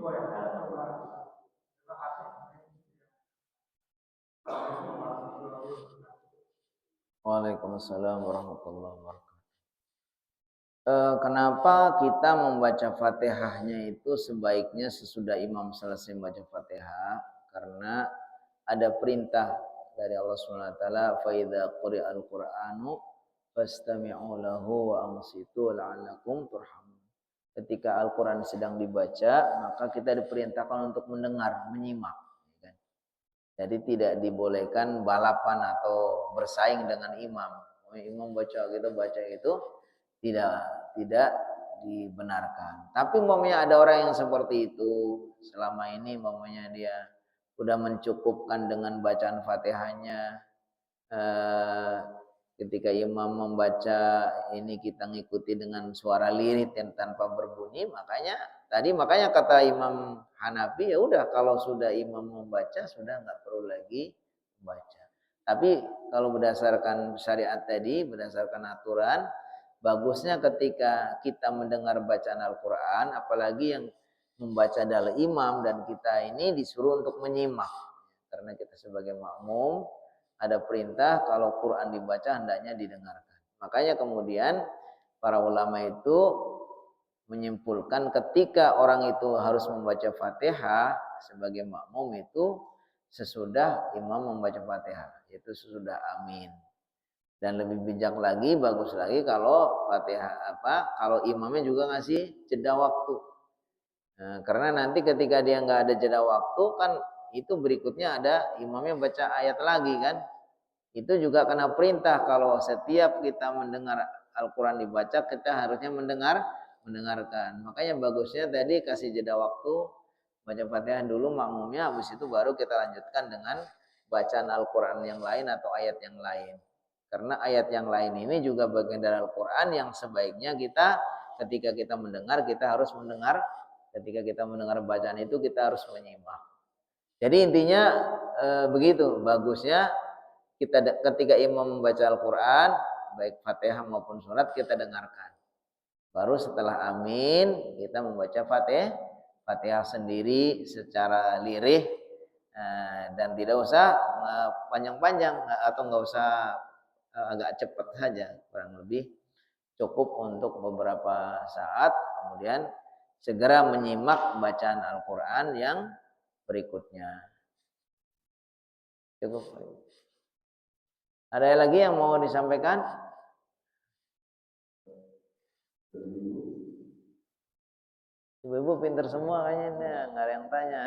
dibolehkan atau enggak? Terima kasih. Waalaikumsalam warahmatullahi wabarakatuh. Kenapa kita membaca Fatihahnya itu sebaiknya sesudah imam selesai membaca Fatihah? Karena ada perintah dari Allah SWT, fa idza quri'al Qur'anu fastami'u lahu wa ansitu la'allakum turhamun. Ketika Al-Qur'an sedang dibaca, maka kita diperintahkan untuk mendengar, menyimak. Jadi tidak dibolehkan balapan atau bersaing dengan imam. Imam baca gitu, baca itu tidak dibenarkan. Tapi umpamanya ada orang yang seperti itu, selama ini umpamanya dia sudah mencukupkan dengan bacaan Fatihahnya, ketika imam membaca ini kita ngikuti dengan suara lirih dan tanpa berbunyi, makanya kata Imam Hanafi, ya udah kalau sudah imam membaca sudah nggak perlu lagi membaca. Tapi kalau berdasarkan syariat tadi, berdasarkan aturan, bagusnya ketika kita mendengar bacaan Al-Quran, apalagi yang membaca adalah imam dan kita ini disuruh untuk menyimak. Karena kita sebagai makmum ada perintah kalau Quran dibaca hendaknya didengarkan. Makanya kemudian para ulama itu menyimpulkan ketika orang itu harus membaca Fatihah sebagai makmum itu sesudah imam membaca Fatihah, yaitu sesudah amin. Dan lebih bijak lagi, bagus lagi kalau Fatihah kalau imamnya juga ngasih jeda waktu. Nah, karena nanti ketika dia nggak ada jeda waktu kan itu berikutnya ada imamnya baca ayat lagi kan. Itu juga kena perintah kalau setiap kita mendengar Al-Quran dibaca kita harusnya mendengarkan. Makanya bagusnya tadi kasih jeda waktu baca Fatihah dulu makmumnya, habis itu baru kita lanjutkan dengan bacaan Al-Quran yang lain atau ayat yang lain. Karena ayat yang lain ini juga bagian dari Al-Quran yang sebaiknya kita ketika kita mendengar kita harus mendengar, ketika kita mendengar bacaan itu kita harus menyimak. Jadi intinya begitu, bagusnya kita ketika imam membaca Al-Quran baik Fatihah maupun surat kita dengarkan. Baru setelah amin kita membaca Fatihah sendiri secara lirih dan tidak usah panjang-panjang atau nggak usah agak cepat saja, kurang lebih cukup untuk beberapa saat, kemudian segera menyimak bacaan Al-Quran yang berikutnya. Cukup. Ada lagi yang mau disampaikan? Ibu-ibu pinter semua kayaknya, nggak ada yang tanya.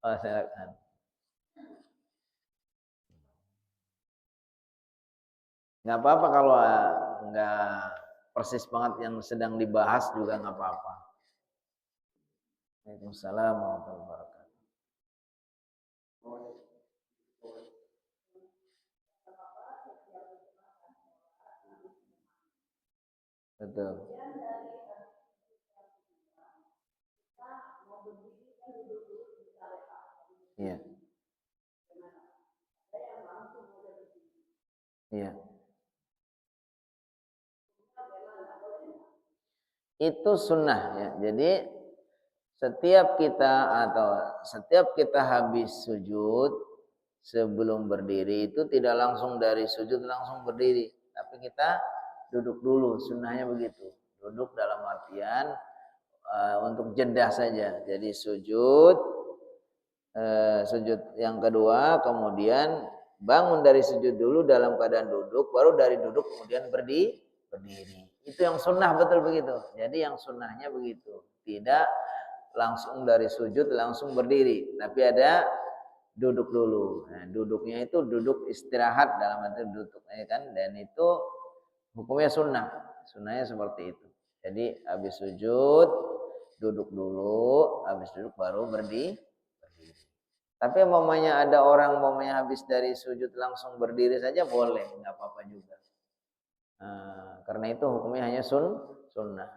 Oh, silakan. Nggak apa-apa kalau nggak persis banget yang sedang dibahas juga nggak apa-apa. Waalaikumsalam warahmatullahi wabarakatuh. Betul. Iya. Iya. Itu sunnah ya. Jadi setiap kita habis sujud sebelum berdiri itu tidak langsung dari sujud langsung berdiri, tapi kita duduk dulu, sunnahnya begitu. Duduk dalam artian untuk jeda saja. Jadi sujud yang kedua, kemudian bangun dari sujud dulu dalam keadaan duduk, baru dari duduk kemudian berdiri. Itu yang sunnah betul begitu. Jadi yang sunnahnya begitu. Tidak langsung dari sujud langsung berdiri, tapi ada duduk dulu. Nah, duduknya itu duduk istirahat dalam arti duduk, ya kan? Dan itu hukumnya sunnah. Sunnahnya seperti itu. Jadi habis sujud duduk dulu, habis duduk baru berdiri. Tapi umpamanya ada orang umpamanya habis dari sujud langsung berdiri saja boleh, nggak apa-apa juga. Karena itu hukumnya hanya sunnah.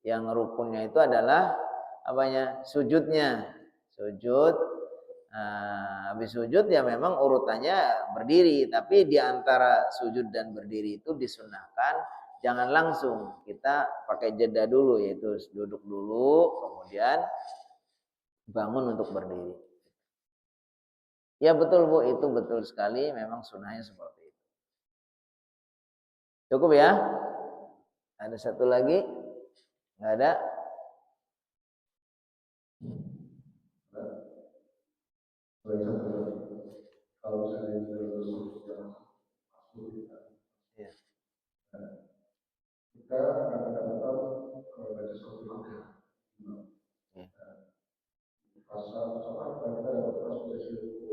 Yang rukunnya itu adalah sujudnya. Sujud. Habis sujud ya memang urutannya berdiri, tapi di antara sujud dan berdiri itu disunnahkan jangan langsung, kita pakai jeda dulu, yaitu duduk dulu kemudian bangun untuk berdiri. Ya betul Bu, itu betul sekali, memang sunnahnya seperti itu. Cukup ya? Ada satu lagi? Nggak ada? Kalau misalnya ya. Kita kadang-kadang baca surat Al-Fatihah. Pasal kita dapat posisi itu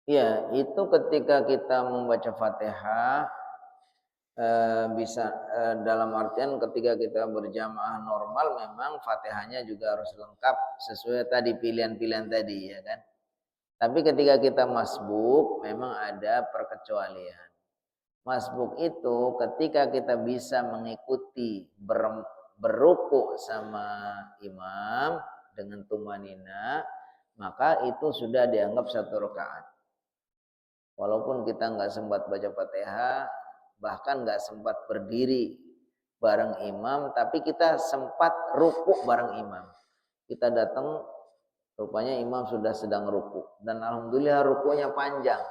ya, itu ketika kita membaca Fatihah bisa dalam artian ketika kita berjamaah normal memang Fatihahnya juga harus lengkap sesuai tadi pilihan-pilihan tadi ya kan. Tapi ketika kita masbuk memang ada perkecualian. Masbuk itu ketika kita bisa mengikuti berruku sama imam dengan tumanina, maka itu sudah dianggap satu rakaat. Walaupun kita nggak sempat baca Fatihah, bahkan nggak sempat berdiri bareng imam, tapi kita sempat ruku bareng imam. Kita datang, rupanya imam sudah sedang ruku, dan alhamdulillah rukunya panjang.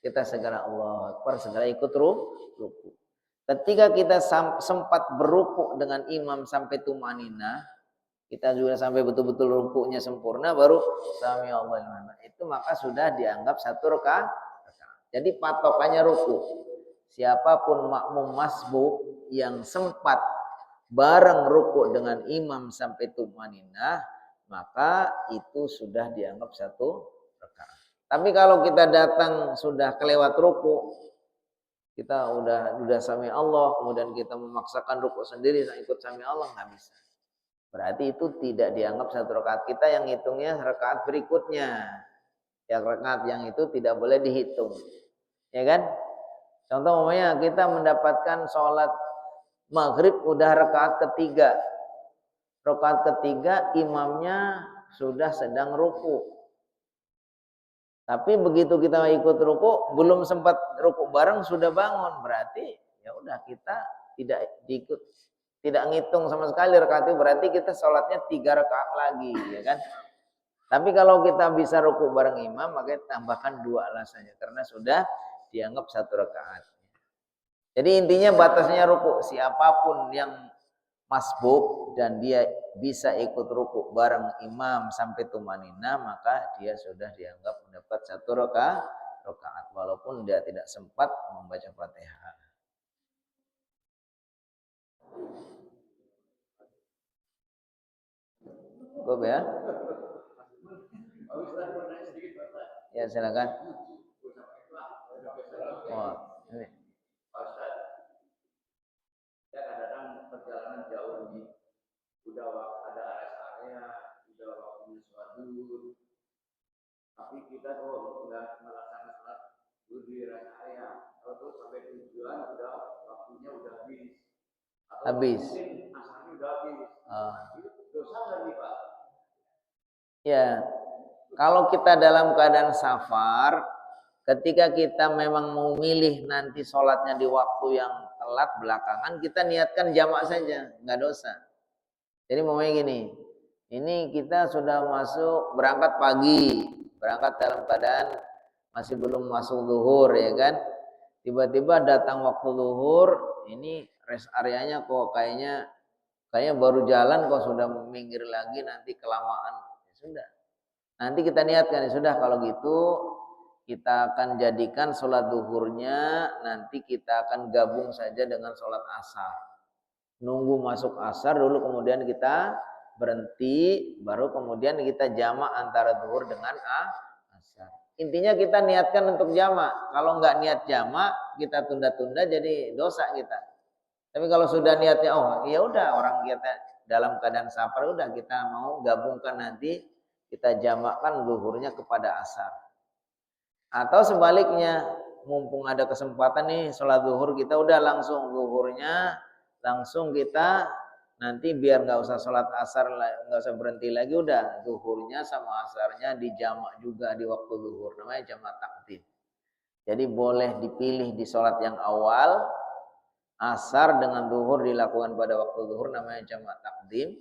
Kita segera Allahu Akbar, segera ikut ruku. Ketika kita sempat beruku dengan imam sampai tumanina, kita juga sampai betul-betul rukunya sempurna, baru sami Allahu liman. Itu maka sudah dianggap satu rakaat. Jadi patokannya ruku. Siapapun makmum masbuk yang sempat bareng ruku dengan imam sampai tumanina, maka itu sudah dianggap satu rakaat. Tapi kalau kita datang sudah kelewat ruku, kita udah sami Allah, kemudian kita memaksakan ruku sendiri, ikut sami Allah, nggak bisa. Berarti itu tidak dianggap satu rakaat. Kita yang hitungnya rakaat berikutnya. Yang rakaat yang itu tidak boleh dihitung. Ya kan? Contoh umpamanya kita mendapatkan sholat maghrib udah rakaat ketiga. Rakaat ketiga imamnya sudah sedang ruku. Tapi begitu kita ikut ruku, belum sempat ruku bareng sudah bangun. Berarti ya udah kita tidak diikut, tidak ngitung sama sekali rakaat itu. Berarti kita sholatnya 3 rakaat lagi, ya kan? Tapi kalau kita bisa ruku bareng imam, maka tambahkan 2 alasannya karena sudah dianggap satu rakaat. Jadi intinya batasnya ruku. Siapapun yang masbuk dan dia bisa ikut ruku bareng imam sampai tumanina, maka dia sudah dianggap mendapat satu rakaat walaupun dia tidak sempat membaca Fatihah. Cukup ya? Ya silakan. Oh, ini. Ya kadang-kadang perjalanan jauh nih, udah ada rest area, udah waktunya sholat zuhur, tapi kita nggak melaksanakan sholat zuhur di rest area. Kalau tuh sampai tujuan udah waktunya udah habis. Habis. Mungkin asarnya udah habis. Itu dosa nggak nih Pak? Ya, kalau kita dalam keadaan safar, ketika kita memang mau milih nanti sholatnya di waktu yang telat belakangan, kita niatkan jamak saja, nggak dosa. Jadi mau gini, ini kita sudah masuk berangkat pagi, berangkat dalam keadaan masih belum masuk zuhur ya kan. Tiba-tiba datang waktu zuhur, ini rest areanya kok kayaknya baru jalan kok sudah minggir lagi, nanti kelamaan. Ya sudah. Nanti kita niatkan, ya sudah kalau gitu kita akan jadikan sholat zuhurnya, nanti kita akan gabung saja dengan sholat asar. Nunggu masuk asar dulu, kemudian kita berhenti, baru kemudian kita jamak antara zuhur dengan asar. Intinya kita niatkan untuk jamak. Kalau nggak niat jamak, kita tunda-tunda jadi dosa kita. Tapi kalau sudah niatnya, oh ya udah orang kita dalam keadaan safar, udah kita mau gabungkan nanti kita jamakkan zuhurnya kepada asar. Atau sebaliknya, mumpung ada kesempatan nih sholat zuhur, kita udah langsung zuhurnya, langsung kita nanti biar nggak usah sholat asar, nggak usah berhenti lagi, udah zuhurnya sama asarnya dijamak juga di waktu zuhur, namanya jamak takdim. Jadi boleh dipilih di sholat yang awal, asar dengan zuhur dilakukan pada waktu zuhur namanya jamak takdim,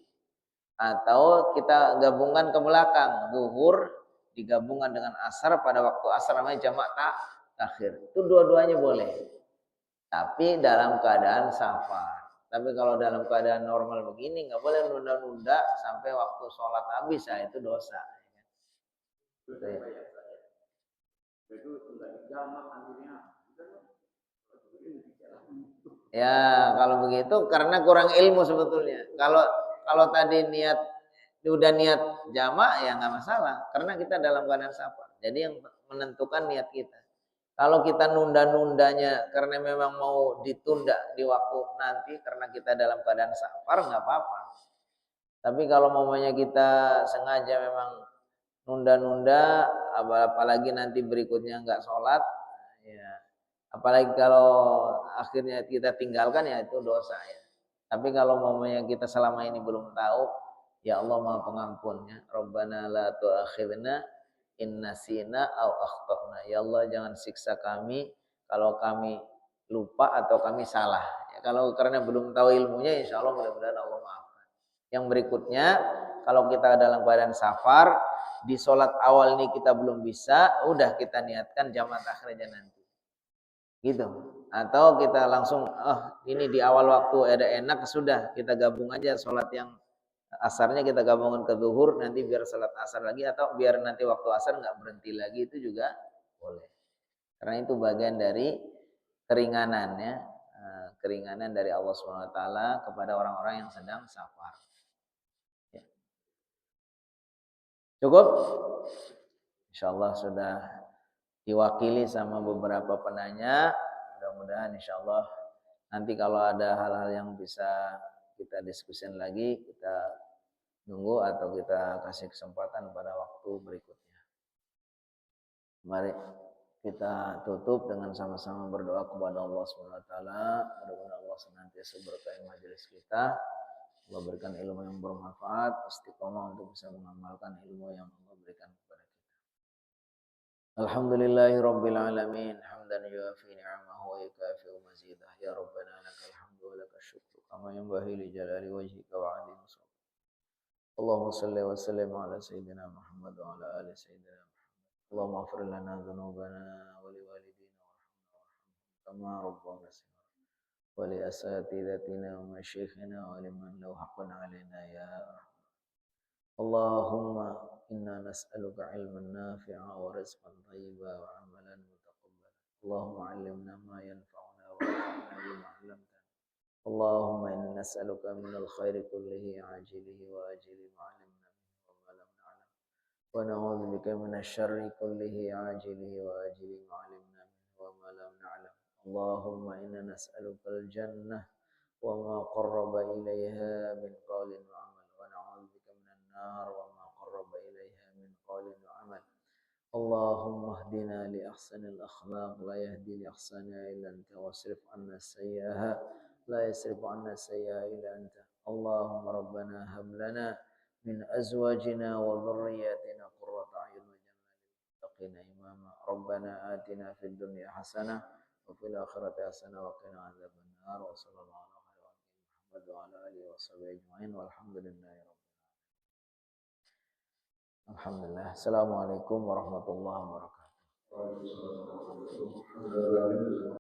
atau kita gabungkan ke belakang, zuhur digabungkan dengan asar pada waktu asar namanya jamak takhir. Itu dua-duanya boleh. Tapi dalam keadaan safar. Tapi kalau dalam keadaan normal begini nggak boleh nunda-nunda sampai waktu sholat habis, nah itu dosa. Ya kalau begitu karena kurang ilmu sebetulnya. Kalau tadi udah niat jamak ya nggak masalah karena kita dalam keadaan safar. Jadi yang menentukan niat kita. Kalau kita nunda-nundanya karena memang mau ditunda di waktu nanti karena kita dalam keadaan safar nggak apa-apa. Tapi kalau mamanya kita sengaja memang nunda-nunda, apalagi nanti berikutnya nggak sholat, ya. Apalagi kalau akhirnya kita tinggalkan ya itu dosa ya. Tapi kalau mamanya kita selama ini belum tahu, ya Allah Maha Pengampunnya. Rabbana la tu'akhidna in nasina au akhtana. Ya Allah jangan siksa kami kalau kami lupa atau kami salah. Ya, kalau karena belum tahu ilmunya insya Allah mudah-mudahan Allah maafkan. Yang berikutnya kalau kita dalam keadaan safar di sholat awal ini kita belum bisa, udah kita niatkan jamak takhir aja nanti. Gitu. Atau kita langsung ini di awal waktu ada enak sudah kita gabung aja sholat yang asarnya kita gabungkan ke zuhur nanti biar sholat asar lagi atau biar nanti waktu asar nggak berhenti lagi itu juga boleh. Karena itu bagian dari keringanan ya, keringanan dari Allah SWT kepada orang-orang yang sedang safar. Ya. Cukup? Insyaallah sudah diwakili sama beberapa penanya. Mudah-mudahan insyaallah nanti kalau ada hal-hal yang bisa kita diskusikan lagi, kita nunggu atau kita kasih kesempatan pada waktu berikutnya. Mari kita tutup dengan sama-sama berdoa kepada Allah SWT. Mudah-mudahan Allah senantiasa berkahi majelis kita. Allah berikan ilmu yang bermanfaat, istiqomah untuk bisa mengamalkan ilmu yang Allah berikan kepada kita. Alhamdulillahi Rabbil Alamin. Hamdan yuafi ni'amahu wa yukafi'u mazidah. Ya Rabbana lakal hamdu wa lakal syukru. Kama yanbahi li jalali wajhika wa 'azimi sultanik. Allahumma salli wa sallim ala Sayyidina Muhammad wa ala ali Sayyidina Muhammad. Allahumma afir lana dhunubana wa li walidina warhamna kama rabbana shighara. Wa li asatidatina wa masyikhina wa liman lahu haqqun alaina ya Rahman. Allahumma inna nas'aluka ilman nafi'a wa rizqan thayyiba wa amalan mutaqabbala. Allahumma 'allimna ma yanfa'una wa anfa'na bima 'allamtana. Allahumma inna nas'aluka minal khairi kullihi ajilihi wa ajilihi ma 'alimna minhu wa ma lam na'lam. Wa na'udzu bika minasy syarri kullihi ajilihi wa ajilihi ma 'alimna minhu wa ma lam na'lam. Allahumma inna nas'alukal jannah wa ma qarraba ilaiha min qawlin wa amal. Wa na'udzu bika minan nar wa ma qarraba ilaiha min qawlin wa amal. Allahumma hdina li ahsanil akhlaq la yahdi li ahsaniha illa anta wasrif 'anna sayyi'aha la yasrifu 'anna sayyi'aha illa anta. Allahumma rabbana hab lana min azwajina wa dhurriyyatina qurrata a'yun waj'alna lil muttaqina imama. Rabbana atina fid dunya hasanah wa fil akhirati hasanah wa qina adzabannar. Wa sallallahu ala Muhammad wa ala alihi wa sahbihi ajma'in walhamdulillahi rabbil alamin. Alhamdulillah. Assalamualaikum warahmatullahi wabarakatuh.